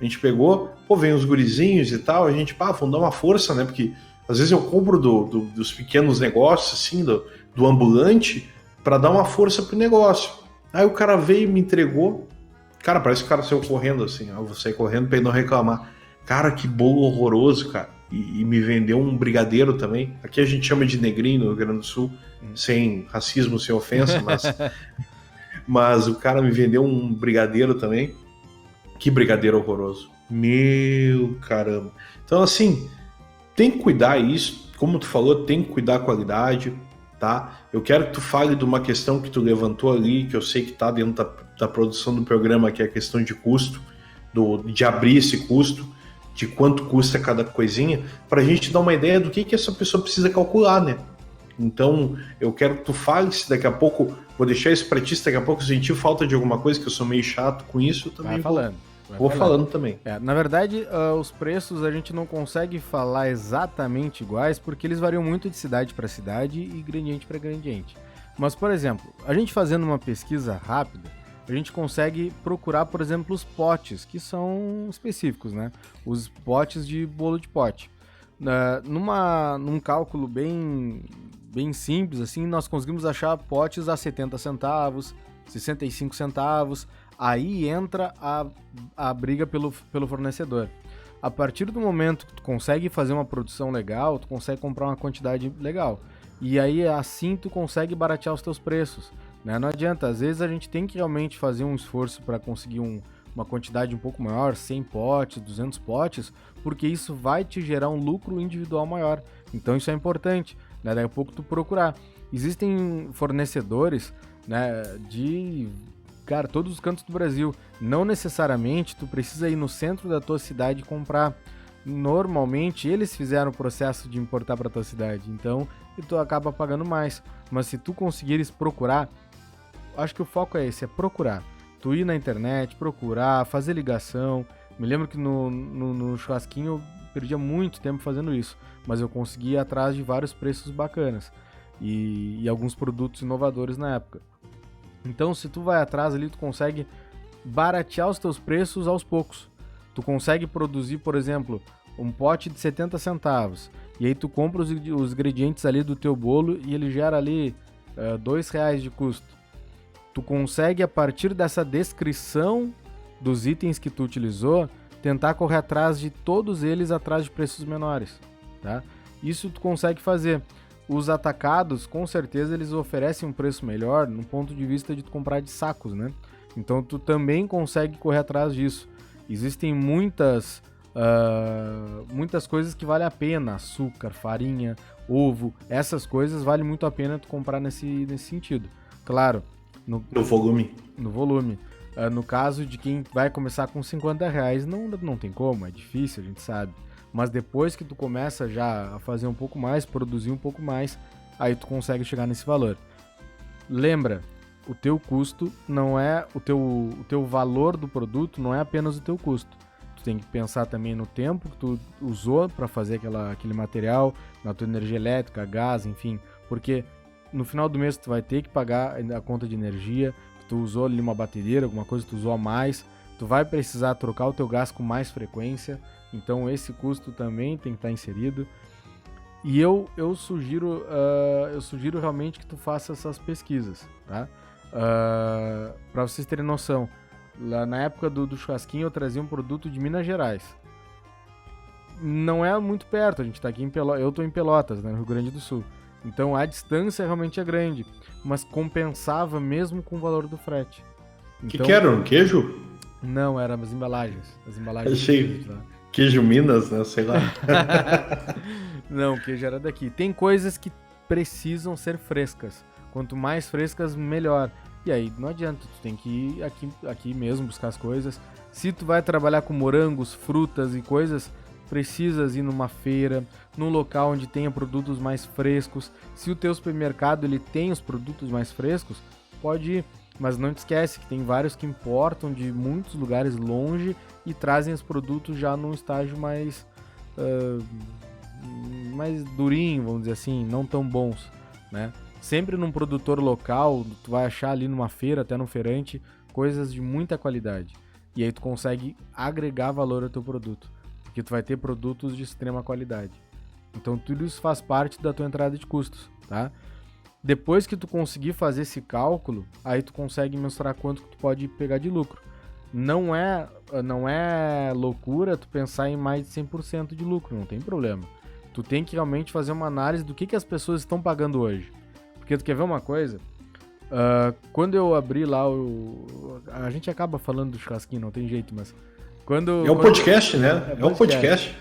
a gente pegou, vem os gurizinhos e tal, a gente, vamos dar uma força, né? Porque às vezes eu compro dos pequenos negócios, assim, do ambulante, para dar uma força pro negócio. Aí o cara veio e me entregou. Cara, parece que o cara saiu correndo assim. Eu vou sair correndo pra ele não reclamar. Cara, que bolo horroroso, cara. E me vendeu um brigadeiro também. Aqui a gente chama de negrinho no Rio Grande do Sul. Sem racismo, sem ofensa, mas o cara me vendeu um brigadeiro também. Que brigadeiro horroroso. Meu caramba. Então, assim, tem que cuidar isso. Como tu falou, tem que cuidar a qualidade. Tá? Eu quero que tu fale de uma questão que tu levantou ali, que eu sei que está dentro da produção do programa, que é a questão de custo, de abrir esse custo, de quanto custa cada coisinha, para a gente dar uma ideia do que essa pessoa precisa calcular, né? Então, eu quero que tu fale, se daqui a pouco, vou deixar isso para ti, se daqui a pouco sentir falta de alguma coisa, que eu sou meio chato com isso, eu também vou falando também. Na verdade, os preços a gente não consegue falar exatamente iguais, porque eles variam muito de cidade para cidade e gradiente para gradiente. Mas, por exemplo, a gente fazendo uma pesquisa rápida, a gente consegue procurar, por exemplo, os potes, que são específicos, né? Os potes de bolo de pote. Num cálculo bem simples, assim, nós conseguimos achar potes a 70 centavos, 65 centavos, aí entra a briga pelo fornecedor. A partir do momento que tu consegue fazer uma produção legal, tu consegue comprar uma quantidade legal. E aí assim tu consegue baratear os teus preços, né? Não adianta, às vezes a gente tem que realmente fazer um esforço para conseguir uma quantidade um pouco maior, 100 potes, 200 potes, porque isso vai te gerar um lucro individual maior. Então isso é importante, né? Daqui a pouco tu procurar. Existem fornecedores, né, cara, todos os cantos do Brasil. Não necessariamente tu precisa ir no centro da tua cidade e comprar. Normalmente eles fizeram o processo de importar para tua cidade, então tu acaba pagando mais. Mas se tu conseguires procurar, acho que o foco é esse, é procurar. Tu ir na internet, procurar, fazer ligação. Me lembro que no churrasquinho eu perdia muito tempo fazendo isso, mas eu consegui ir atrás de vários preços bacanas e alguns produtos inovadores na época. Então, se tu vai atrás ali, tu consegue baratear os teus preços aos poucos. Tu consegue produzir, por exemplo, um pote de 70 centavos, e aí tu compra os ingredientes ali do teu bolo e ele gera ali R$2 de custo. Tu consegue, a partir dessa descrição dos itens que tu utilizou, tentar correr atrás de todos eles atrás de preços menores, tá? Isso tu consegue fazer. Os atacados, com certeza, eles oferecem um preço melhor no ponto de vista de tu comprar de sacos, né? Então tu também consegue correr atrás disso. Existem muitas coisas que valem a pena, açúcar, farinha, ovo, essas coisas vale muito a pena tu comprar nesse sentido. Claro, no volume. No volume. No caso de quem vai começar com R$50, não tem como, é difícil, a gente sabe. Mas depois que tu começa já a fazer um pouco mais, produzir um pouco mais, aí tu consegue chegar nesse valor. Lembra, o teu custo não é o teu valor do produto, não é apenas o teu custo. Tu tem que pensar também no tempo que tu usou para fazer aquele material, na tua energia elétrica, gás, enfim, porque no final do mês tu vai ter que pagar a conta de energia, tu usou ali uma batedeira, alguma coisa tu usou a mais, tu vai precisar trocar o teu gás com mais frequência, então esse custo também tem que estar inserido. E eu sugiro realmente que tu faça essas pesquisas, tá? Para vocês terem noção, lá na época do churrasquinho eu trazia um produto de Minas Gerais. Não é muito perto, a gente tá aqui em Pelotas, eu tô em Pelotas, né, no Rio Grande do Sul. Então a distância realmente é grande, mas compensava mesmo com o valor do frete. Então, que era? Um queijo? Não, eram as embalagens. Achei queijo Minas, né? Sei lá. Não, o queijo era daqui. Tem coisas que precisam ser frescas. Quanto mais frescas, melhor. E aí não adianta, tu tem que ir aqui mesmo buscar as coisas. Se tu vai trabalhar com morangos, frutas e coisas, precisas ir numa feira, num local onde tenha produtos mais frescos. Se o teu supermercado ele tem os produtos mais frescos, pode ir. Mas não te esquece que tem vários que importam de muitos lugares longe e trazem os produtos já num estágio mais durinho, vamos dizer assim, não tão bons, né? Sempre num produtor local, tu vai achar ali numa feira, até no feirante, coisas de muita qualidade. E aí tu consegue agregar valor ao teu produto, porque tu vai ter produtos de extrema qualidade. Então tudo isso faz parte da tua entrada de custos, tá? Depois que tu conseguir fazer esse cálculo, aí tu consegue mensurar quanto que tu pode pegar de lucro. Não é loucura tu pensar em mais de 100% de lucro, não tem problema. Tu tem que realmente fazer uma análise do que as pessoas estão pagando hoje. Porque tu quer ver uma coisa? Quando eu abri lá a gente acaba falando do churrasquinho, não tem jeito, mas... É um podcast, né? É um podcast.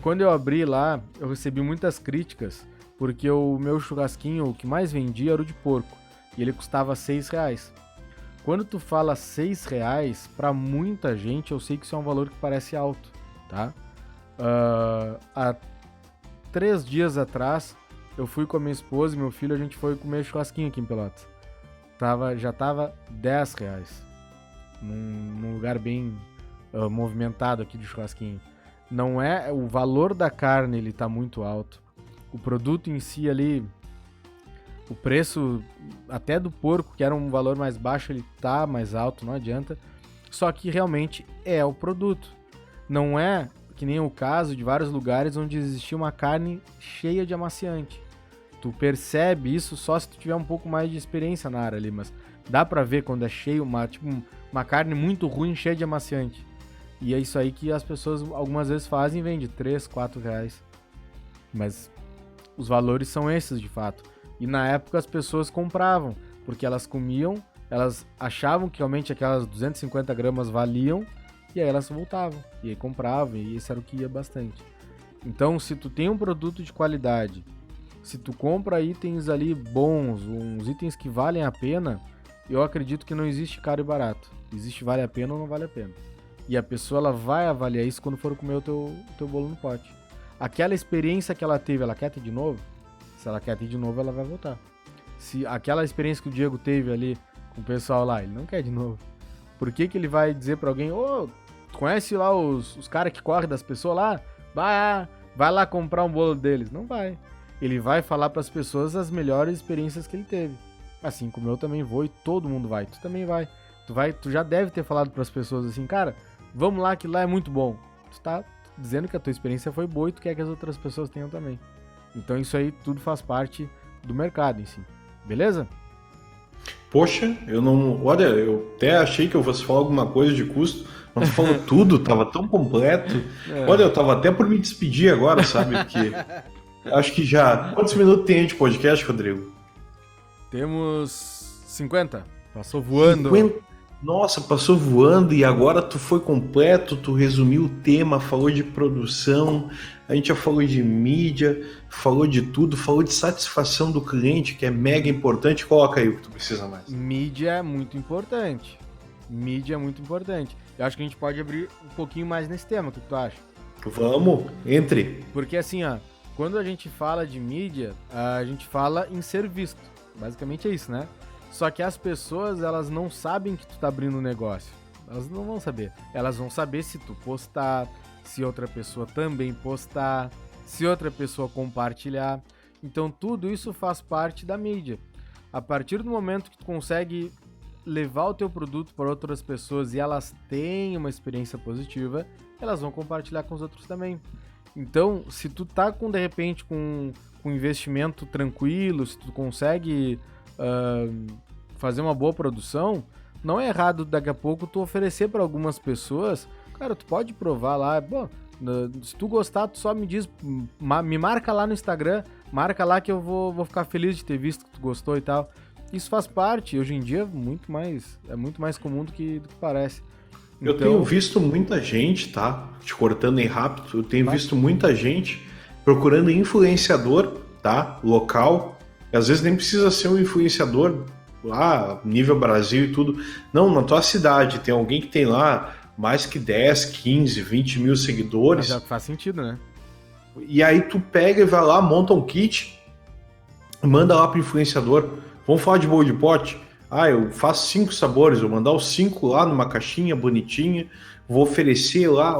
Quando eu abri lá, eu recebi muitas críticas, porque o meu churrasquinho, o que mais vendia era o de porco, e ele custava R$6. Quando tu fala R$6, pra muita gente, eu sei que isso é um valor que parece alto, tá? Há 3 dias atrás, eu fui com a minha esposa e meu filho, a gente foi comer churrasquinho aqui em Pelotas. Já tava R$10, num lugar bem movimentado aqui de churrasquinho. Não é, o valor da carne, ele tá muito alto. O produto em si ali, o preço até do porco, que era um valor mais baixo, ele tá mais alto, não adianta. Só que realmente é o produto. Não é que nem o caso de vários lugares onde existia uma carne cheia de amaciante. Tu percebe isso só se tu tiver um pouco mais de experiência na área ali, mas dá pra ver quando é cheio, uma carne muito ruim, cheia de amaciante. E é isso aí que as pessoas algumas vezes fazem e vendem R$3, R$4. Mas os valores são esses de fato. E na época as pessoas compravam, porque elas comiam, elas achavam que realmente aquelas 250 gramas valiam, e aí elas voltavam, e aí compravam, e isso era o que ia bastante. Então, se tu tem um produto de qualidade, se tu compra itens ali bons, uns itens que valem a pena, eu acredito que não existe caro e barato. Existe vale a pena ou não vale a pena. E a pessoa ela vai avaliar isso quando for comer o teu bolo no pote. Aquela experiência que ela teve, ela quer ter de novo? Se ela quer ter de novo, ela vai voltar. Se aquela experiência que o Diego teve ali com o pessoal lá, ele não quer de novo. Por que ele vai dizer pra alguém, conhece lá os caras que correm das pessoas lá? Vai lá comprar um bolo deles. Não vai. Ele vai falar pras pessoas as melhores experiências que ele teve. Assim como eu também vou e todo mundo vai. Tu também vai. Tu já deve ter falado pras pessoas assim, cara, vamos lá que lá é muito bom. Tu tá dizendo que a tua experiência foi boa e tu quer que as outras pessoas tenham também. Então isso aí tudo faz parte do mercado em si. Beleza? Poxa, olha, eu até achei que eu fosse falar alguma coisa de custo, mas tu falou tudo, tava tão completo. Olha, eu tava até por me despedir agora, sabe? Porque acho que já... Quantos minutos tem de podcast, Rodrigo? Temos 50. Passou voando. 50? Nossa, passou voando e agora tu foi completo, tu resumiu o tema, falou de produção, a gente já falou de mídia, falou de tudo, falou de satisfação do cliente, que é mega importante. Coloca aí o que tu precisa mais. Mídia é muito importante. Eu acho que a gente pode abrir um pouquinho mais nesse tema, o que tu acha? Vamos, entre. Porque assim, quando a gente fala de mídia, a gente fala em ser visto. Basicamente é isso, né? Só que as pessoas, elas não sabem que tu tá abrindo um negócio. Elas não vão saber. Elas vão saber se tu postar, se outra pessoa também postar, se outra pessoa compartilhar. Então tudo isso faz parte da mídia. A partir do momento que tu consegue levar o teu produto para outras pessoas e elas têm uma experiência positiva, elas vão compartilhar com os outros também. Então, se tu tá de repente com um investimento tranquilo, se tu consegue... fazer uma boa produção, não é errado daqui a pouco tu oferecer para algumas pessoas, cara, tu pode provar lá, se tu gostar, tu só me diz, me marca lá no Instagram, marca lá que eu vou ficar feliz de ter visto que tu gostou e tal. Isso faz parte, hoje em dia é muito mais comum do que parece. Eu tenho visto muita gente, tá? Te cortando aí rápido, eu tenho visto muita gente procurando influenciador, tá? Local. E às vezes nem precisa ser um influenciador lá, nível Brasil e tudo. Não, na tua cidade tem alguém que tem lá mais que 10, 15, 20 mil seguidores. Mas faz sentido, né? E aí tu pega e vai lá, monta um kit, manda lá pro influenciador. Vamos falar de bolo de pote? Eu faço 5 sabores, vou mandar os 5 lá numa caixinha bonitinha, vou oferecer lá,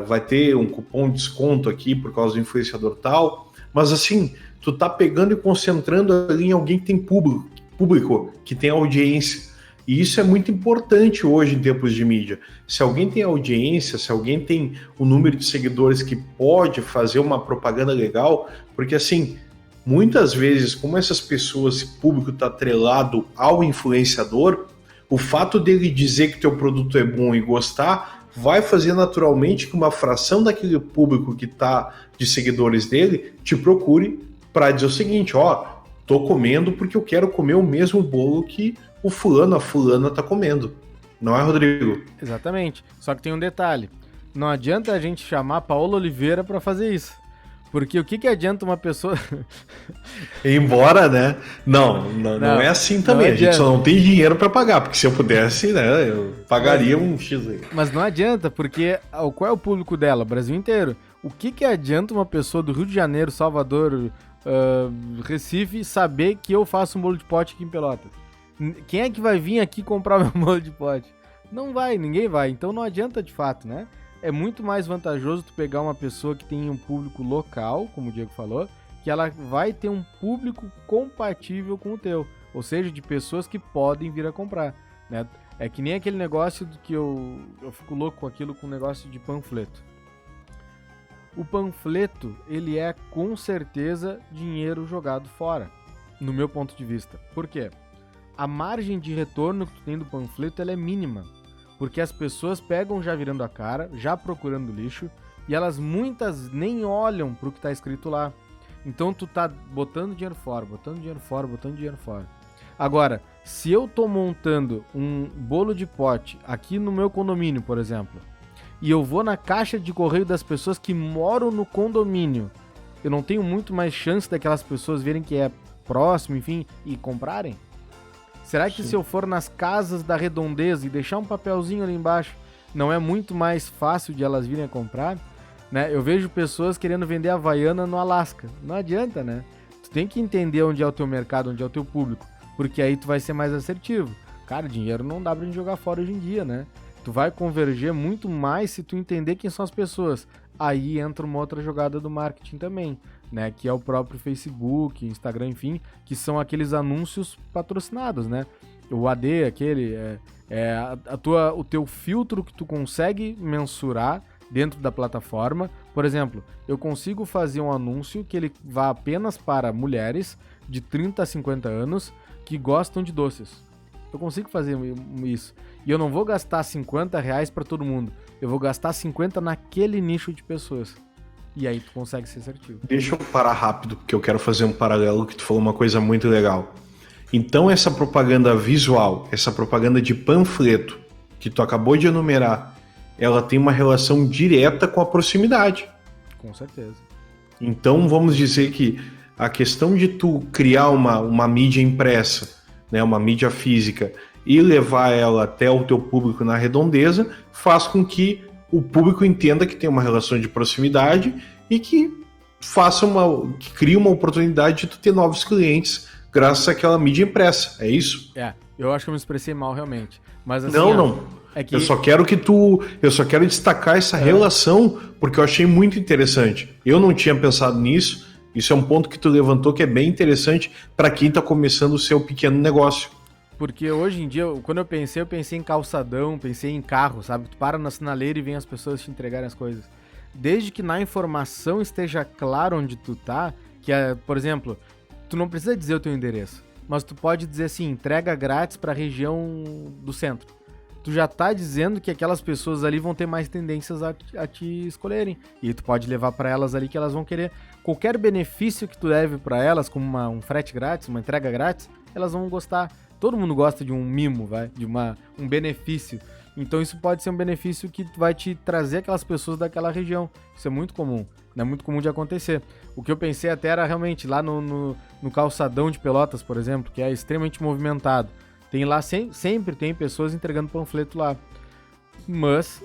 vai ter um cupom de desconto aqui por causa do influenciador tal. Mas assim, tu tá pegando e concentrando ali em alguém que tem público, que tem audiência. E isso é muito importante hoje em tempos de mídia. Se alguém tem audiência, se alguém tem o número de seguidores que pode fazer uma propaganda legal, porque assim, muitas vezes, como essas pessoas, esse público está atrelado ao influenciador, o fato dele dizer que teu produto é bom e gostar vai fazer naturalmente que uma fração daquele público que está de seguidores dele te procure para dizer o seguinte, tô comendo porque eu quero comer o mesmo bolo que o fulano, a fulana tá comendo. Não é, Rodrigo? Exatamente. Só que tem um detalhe. Não adianta a gente chamar Paola Oliveira para fazer isso. Porque o que adianta uma pessoa... Embora, né? Não é assim também. A gente só não tem dinheiro para pagar. Porque se eu pudesse, né, eu pagaria um X aí. Mas não adianta, porque qual é o público dela? O Brasil inteiro. O que adianta uma pessoa do Rio de Janeiro, Salvador, Recife, saber que eu faço um bolo de pote aqui em Pelotas? Quem é que vai vir aqui comprar meu bolo de pote? Não vai, ninguém vai. Então não adianta de fato, né? É muito mais vantajoso tu pegar uma pessoa que tem um público local, como o Diego falou, que ela vai ter um público compatível com o teu. Ou seja, de pessoas que podem vir a comprar, né? É que nem aquele negócio do que eu fico louco com aquilo, com o negócio de panfleto. O panfleto, ele é com certeza dinheiro jogado fora, no meu ponto de vista. Por quê? A margem de retorno que tu tem do panfleto, ela é mínima. Porque as pessoas pegam já virando a cara, já procurando lixo, e elas muitas nem olham pro que tá escrito lá. Então tu tá botando dinheiro fora, botando dinheiro fora, botando dinheiro fora. Agora, se eu tô montando um bolo de pote aqui no meu condomínio, por exemplo, e eu vou na caixa de correio das pessoas que moram no condomínio, eu não tenho muito mais chance daquelas pessoas verem que é próximo, enfim, e comprarem? Será que se eu for nas casas da Redondeza e deixar um papelzinho ali embaixo, não é muito mais fácil de elas virem a comprar? Né? Eu vejo pessoas querendo vender Havaiana no Alasca. Não adianta, né? Tu tem que entender onde é o teu mercado, onde é o teu público, porque aí tu vai ser mais assertivo. Cara, dinheiro não dá pra gente jogar fora hoje em dia, né? Tu vai converger muito mais se tu entender quem são as pessoas. Aí entra uma outra jogada do marketing também, né? Que é o próprio Facebook, Instagram, enfim, que são aqueles anúncios patrocinados, né? O AD, aquele, o teu filtro que tu consegue mensurar dentro da plataforma. Por exemplo, eu consigo fazer um anúncio que ele vá apenas para mulheres de 30 a 50 anos que gostam de doces. Eu consigo fazer isso. E eu não vou gastar R$50 para todo mundo. Eu vou gastar 50 naquele nicho de pessoas. E aí tu consegue ser assertivo. Deixa eu parar rápido, porque eu quero fazer um paralelo que tu falou uma coisa muito legal. Então essa propaganda visual, essa propaganda de panfleto que tu acabou de enumerar, ela tem uma relação direta com a proximidade. Com certeza. Então vamos dizer que a questão de tu criar uma mídia impressa, né, uma mídia física, e levar ela até o teu público na Redondeza, faz com que o público entenda que tem uma relação de proximidade e que que crie uma oportunidade de tu ter novos clientes graças àquela mídia impressa. É isso? Eu acho que eu me expressei mal realmente. Mas assim, não. É que... Eu só quero destacar essa relação, porque eu achei muito interessante. Eu não tinha pensado nisso. Isso é um ponto que tu levantou que é bem interessante para quem está começando o seu pequeno negócio. Porque hoje em dia, quando eu pensei em calçadão, pensei em carro, sabe? Tu para na sinaleira e vem as pessoas te entregarem as coisas. Desde que na informação esteja claro onde tu tá, que é, por exemplo, tu não precisa dizer o teu endereço, mas tu pode dizer assim, entrega grátis para a região do centro. Tu já tá dizendo que aquelas pessoas ali vão ter mais tendências a te escolherem. E tu pode levar para elas ali que elas vão querer. Qualquer benefício que tu leve para elas, como um frete grátis, uma entrega grátis, elas vão gostar. Todo mundo gosta de um mimo, de um benefício. Então isso pode ser um benefício que vai te trazer aquelas pessoas daquela região. Isso é muito comum, é muito comum de acontecer. O que eu pensei até era realmente lá no calçadão de Pelotas, por exemplo, que é extremamente movimentado. Tem lá, sempre tem pessoas entregando panfleto lá. Mas,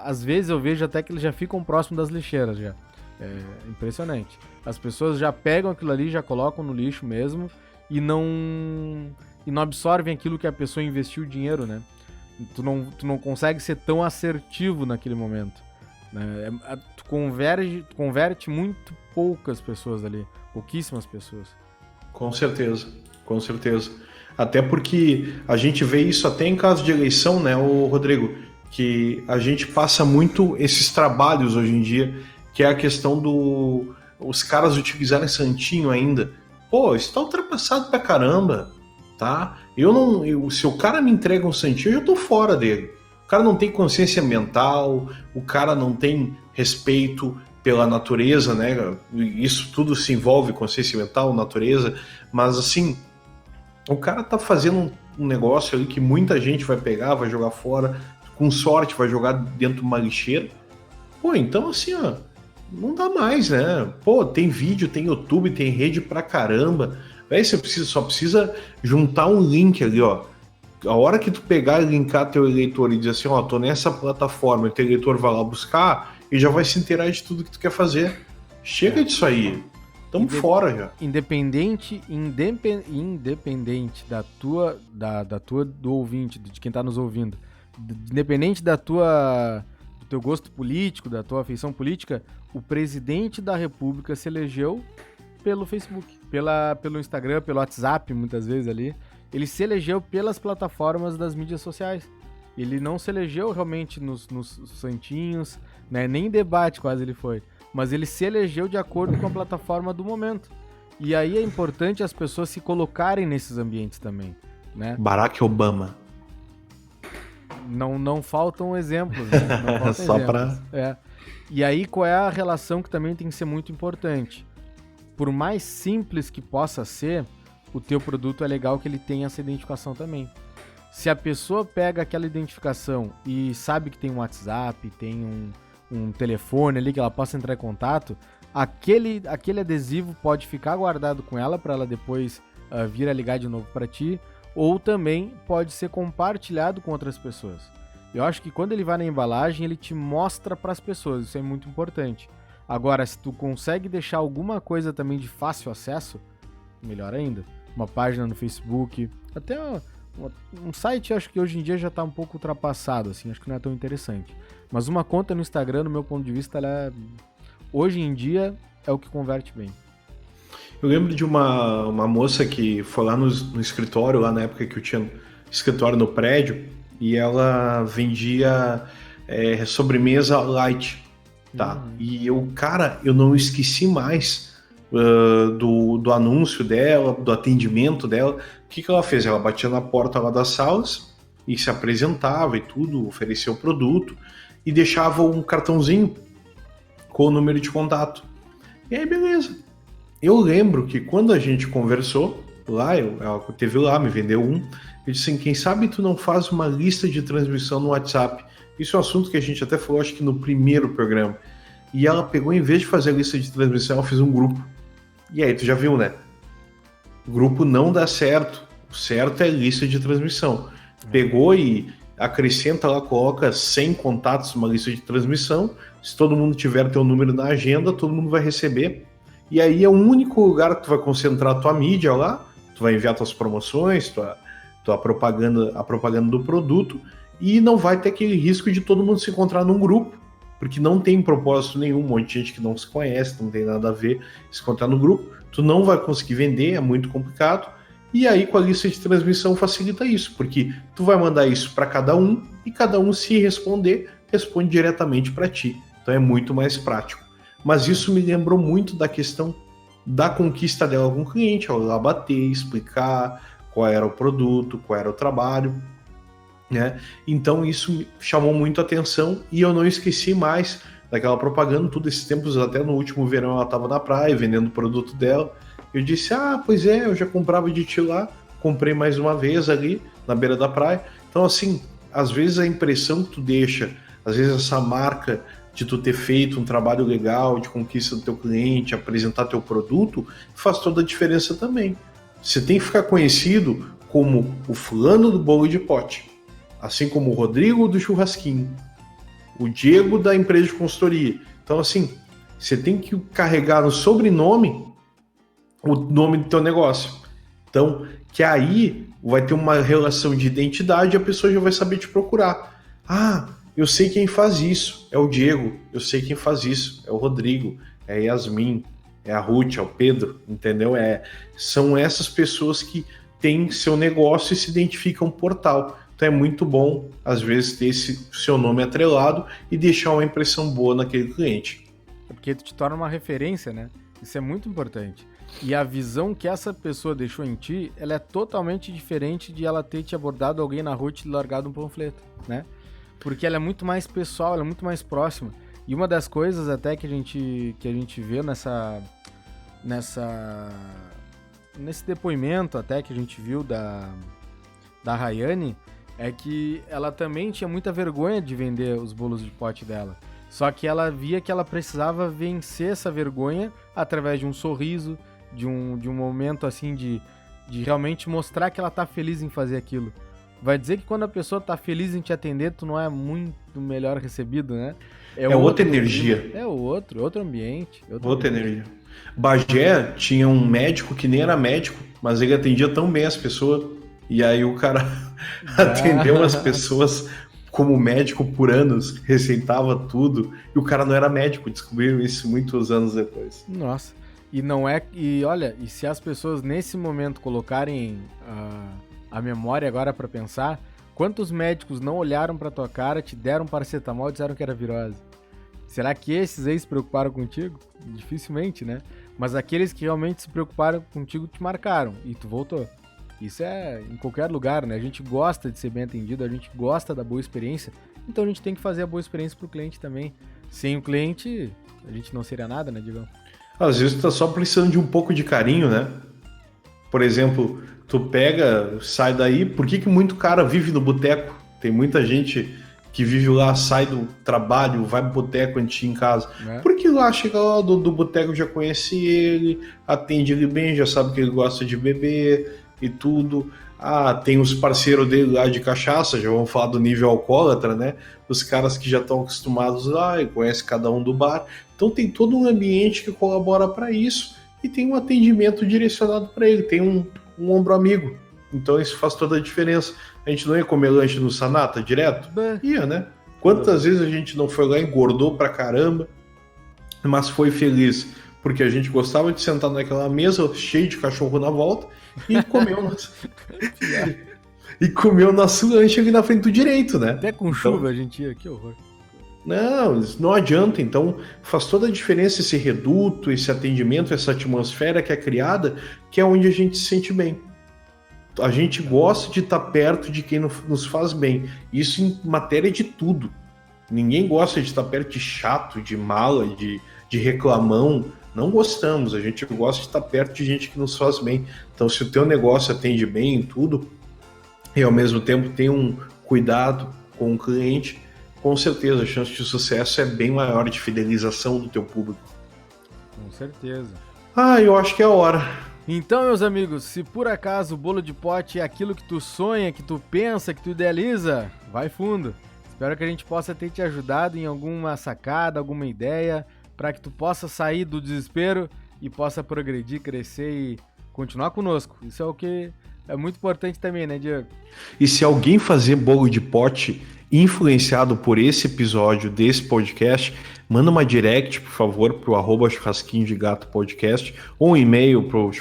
às vezes eu vejo até que eles já ficam próximos das lixeiras já. É impressionante. As pessoas já pegam aquilo ali, já colocam no lixo mesmo e não absorvem aquilo que a pessoa investiu o dinheiro, né? Tu não consegue ser tão assertivo naquele momento, né? Tu converte muito poucas pessoas ali, pouquíssimas pessoas. Com certeza, com certeza. Até porque a gente vê isso até em caso de eleição, né, Rodrigo? Que a gente passa muito esses trabalhos hoje em dia, que é a questão os caras utilizarem santinho ainda. Pô, isso tá ultrapassado pra caramba, tá? Se o cara me entrega um santinho, eu já tô fora dele. O cara não tem consciência ambiental, o cara não tem respeito pela natureza, né? Isso tudo se envolve consciência ambiental, natureza, mas assim, o cara tá fazendo um negócio ali que muita gente vai pegar, vai jogar fora, com sorte vai jogar dentro de uma lixeira. Pô, então assim, ó, não dá mais, né? Pô, tem vídeo, tem YouTube, tem rede pra caramba. Véi, você só precisa juntar um link ali, ó. A hora que tu pegar e linkar teu eleitor e dizer assim, ó, tô nessa plataforma, e teu eleitor vai lá buscar e já vai se inteirar de tudo que tu quer fazer. Chega disso aí. Tamo fora já. Independente do ouvinte, de quem tá nos ouvindo, independente do teu gosto político, da tua afeição política, o presidente da República se elegeu pelo Facebook, pelo Instagram, pelo WhatsApp, muitas vezes ali. Ele se elegeu pelas plataformas das mídias sociais. Ele não se elegeu realmente nos santinhos, né? Nem em debate quase ele foi. Mas ele se elegeu de acordo com a plataforma do momento. E aí é importante as pessoas se colocarem nesses ambientes também, né? Barack Obama. Não faltam exemplos, né? Não faltam Só exemplos. E aí qual é a relação que também tem que ser muito importante? Por mais simples que possa ser, o teu produto é legal que ele tenha essa identificação também. Se a pessoa pega aquela identificação e sabe que tem um WhatsApp, tem um telefone ali que ela possa entrar em contato, aquele adesivo pode ficar guardado com ela para ela depois vir a ligar de novo para ti, ou também pode ser compartilhado com outras pessoas. Eu acho que quando ele vai na embalagem, ele te mostra para as pessoas, isso é muito importante. Agora, se tu consegue deixar alguma coisa também de fácil acesso, melhor ainda. Uma página no Facebook, até um site, acho que hoje em dia já está um pouco ultrapassado, assim, acho que não é tão interessante. Mas uma conta no Instagram, no meu ponto de vista, hoje em dia é o que converte bem. Eu lembro de uma moça que foi lá no escritório, lá na época que eu tinha escritório no prédio, e ela vendia sobremesa light, tá? E eu não esqueci mais do anúncio dela, do atendimento dela. O que ela fez? Ela batia na porta lá das salas e se apresentava e tudo, oferecia o produto e deixava um cartãozinho com o número de contato. E aí, beleza. Eu lembro que quando a gente conversou lá, ela teve lá, me vendeu eu disse assim, quem sabe tu não faz uma lista de transmissão no WhatsApp? Isso é um assunto que a gente até falou, acho que no primeiro programa. E ela pegou, em vez de fazer a lista de transmissão, ela fez um grupo. E aí, tu já viu, né? Grupo não dá certo. O certo é lista de transmissão. Pegou e acrescenta lá, coloca 100 contatos numa lista de transmissão. Se todo mundo tiver teu número na agenda, todo mundo vai receber. E aí é o único lugar que tu vai concentrar a tua mídia lá, tu vai enviar tuas promoções, tua propaganda, a propaganda do produto, e não vai ter aquele risco de todo mundo se encontrar num grupo, porque não tem propósito nenhum, um monte de gente que não se conhece, não tem nada a ver, se encontrar no grupo, tu não vai conseguir vender, é muito complicado, e aí com a lista de transmissão facilita isso, porque tu vai mandar isso para cada um, e cada um, se responder, responde diretamente para ti, então é muito mais prático. Mas isso me lembrou muito da questão da conquista dela com o cliente, ela lá bater, explicar qual era o produto, qual era o trabalho, né? Então isso me chamou muito a atenção e eu não esqueci mais daquela propaganda, todos esses tempos, até no último verão ela estava na praia vendendo o produto dela. Eu disse, pois é, eu já comprava de ti lá, comprei mais uma vez ali na beira da praia. Então assim, às vezes a impressão que tu deixa, às vezes essa marca de tu ter feito um trabalho legal, de conquista do teu cliente, apresentar teu produto, faz toda a diferença também. Você tem que ficar conhecido como o fulano do bolo de pote, assim como o Rodrigo do churrasquinho, o Diego da empresa de consultoria. Então, assim, você tem que carregar no sobrenome o nome do teu negócio. Então, que aí vai ter uma relação de identidade e a pessoa já vai saber te procurar. Eu sei quem faz isso, é o Diego. Eu sei quem faz isso, é o Rodrigo, é a Yasmin, é a Ruth, é o Pedro, entendeu? São essas pessoas que têm seu negócio e se identificam portal. Então é muito bom, às vezes, ter esse seu nome atrelado e deixar uma impressão boa naquele cliente. É porque tu te torna uma referência, né? Isso é muito importante. E a visão que essa pessoa deixou em ti, ela é totalmente diferente de ela ter te abordado alguém na rua e te largado um panfleto, né? Porque ela é muito mais pessoal, ela é muito mais próxima. E uma das coisas até que a gente vê nesse depoimento até que a gente viu da Rayane, é que ela também tinha muita vergonha de vender os bolos de pote dela. Só que ela via que ela precisava vencer essa vergonha através de um sorriso, de um momento assim de realmente mostrar que ela tá feliz em fazer aquilo. Vai dizer que quando a pessoa tá feliz em te atender, tu não é muito melhor recebido, né? É outra energia. É outro ambiente. Outra energia. Bagé tinha um médico que nem era médico, mas ele atendia tão bem as pessoas. E aí o cara atendeu as pessoas como médico por anos, receitava tudo. E o cara não era médico, descobriram isso muitos anos depois. Nossa. E não é... E olha, e se as pessoas nesse momento colocarem a memória agora pra pensar, quantos médicos não olharam pra tua cara, te deram paracetamol e disseram que era virose? Será que esses aí se preocuparam contigo? Dificilmente, né? Mas aqueles que realmente se preocuparam contigo te marcaram e tu voltou. Isso é em qualquer lugar, né? A gente gosta de ser bem atendido, a gente gosta da boa experiência, então a gente tem que fazer a boa experiência pro cliente também. Sem o cliente, a gente não seria nada, né, Digão? Às vezes tu tá só precisando de um pouco de carinho, né? Por exemplo, tu pega, sai daí, por que muito cara vive no boteco? Tem muita gente que vive lá, sai do trabalho, vai pro boteco antes de ir em casa. Porque lá, chega lá do boteco, já conhece ele, atende ele bem, já sabe que ele gosta de beber e tudo. tem os parceiros dele lá de cachaça, já vamos falar do nível alcoólatra, né? Os caras que já estão acostumados lá e conhecem cada um do bar. Então tem todo um ambiente que colabora para isso e tem um atendimento direcionado para ele, tem um ombro amigo. Então isso faz toda a diferença. A gente não ia comer lanche no Sanata direto? Ia, né? Quantas vezes a gente não foi lá, engordou pra caramba, mas foi feliz, porque a gente gostava de sentar naquela mesa cheia de cachorro na volta e comer o nosso lanche ali na frente do direito, né? Até com chuva a gente ia, que horror. Não adianta. Então faz toda a diferença esse reduto, esse atendimento, essa atmosfera que é criada, que é onde a gente se sente bem. A gente gosta de estar perto de quem nos faz bem. Isso em matéria de tudo. Ninguém gosta de estar perto de chato, de mala, de reclamão. Não gostamos. A gente gosta de estar perto de gente que nos faz bem. Então, se o teu negócio atende bem em tudo e ao mesmo tempo tem um cuidado com o cliente, com certeza a chance de sucesso é bem maior, de fidelização do teu público. Com certeza. Eu acho que é a hora. Então, meus amigos, se por acaso o bolo de pote é aquilo que tu sonha, que tu pensa, que tu idealiza, vai fundo. Espero que a gente possa ter te ajudado em alguma sacada, alguma ideia, para que tu possa sair do desespero e possa progredir, crescer e continuar conosco. Isso é o que é muito importante também, né, Diego? E se alguém fazer bolo de pote influenciado por esse episódio desse podcast, manda uma direct, por favor, pro @churrasquinho de gato podcast, ou um e-mail pro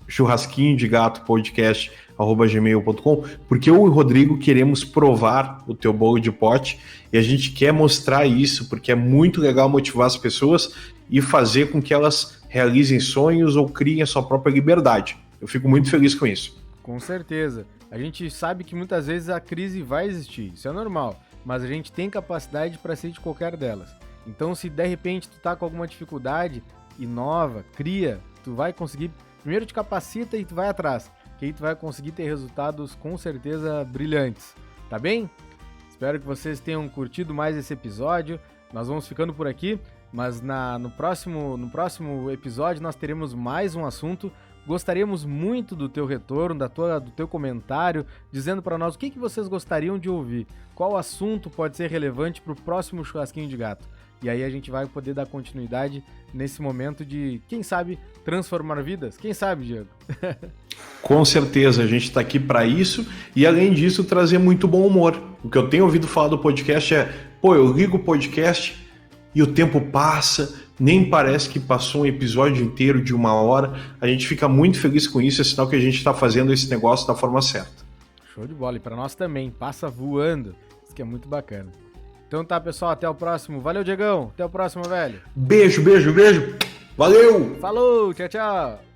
churrasquinho de gato podcast @gmail.com, porque eu e o Rodrigo queremos provar o teu bolo de pote e a gente quer mostrar isso, porque é muito legal motivar as pessoas e fazer com que elas realizem sonhos ou criem a sua própria liberdade. Eu fico muito feliz com isso. Com certeza. A gente sabe que muitas vezes a crise vai existir, isso é normal, mas a gente tem capacidade para sair de qualquer delas. Então, se de repente tu tá com alguma dificuldade, inova, cria, tu vai conseguir, primeiro te capacita e tu vai atrás, que aí tu vai conseguir ter resultados com certeza brilhantes, tá bem? Espero que vocês tenham curtido mais esse episódio, nós vamos ficando por aqui, mas no próximo episódio nós teremos mais um assunto. Gostaríamos muito do teu retorno, do teu comentário, dizendo para nós o que vocês gostariam de ouvir, qual assunto pode ser relevante para o próximo Churrasquinho de Gato. E aí a gente vai poder dar continuidade nesse momento de, quem sabe, transformar vidas? Quem sabe, Diego? Com certeza, a gente está aqui para isso e, além disso, trazer muito bom humor. O que eu tenho ouvido falar do podcast é, eu ligo o podcast e o tempo passa, nem parece que passou um episódio inteiro de 1 hora. A gente fica muito feliz com isso, é sinal que a gente está fazendo esse negócio da forma certa. Show de bola, e para nós também, passa voando, isso que é muito bacana. Então tá, pessoal, até o próximo. Valeu, Diegão, até o próximo, velho. Beijo, beijo, beijo. Valeu! Falou, tchau, tchau.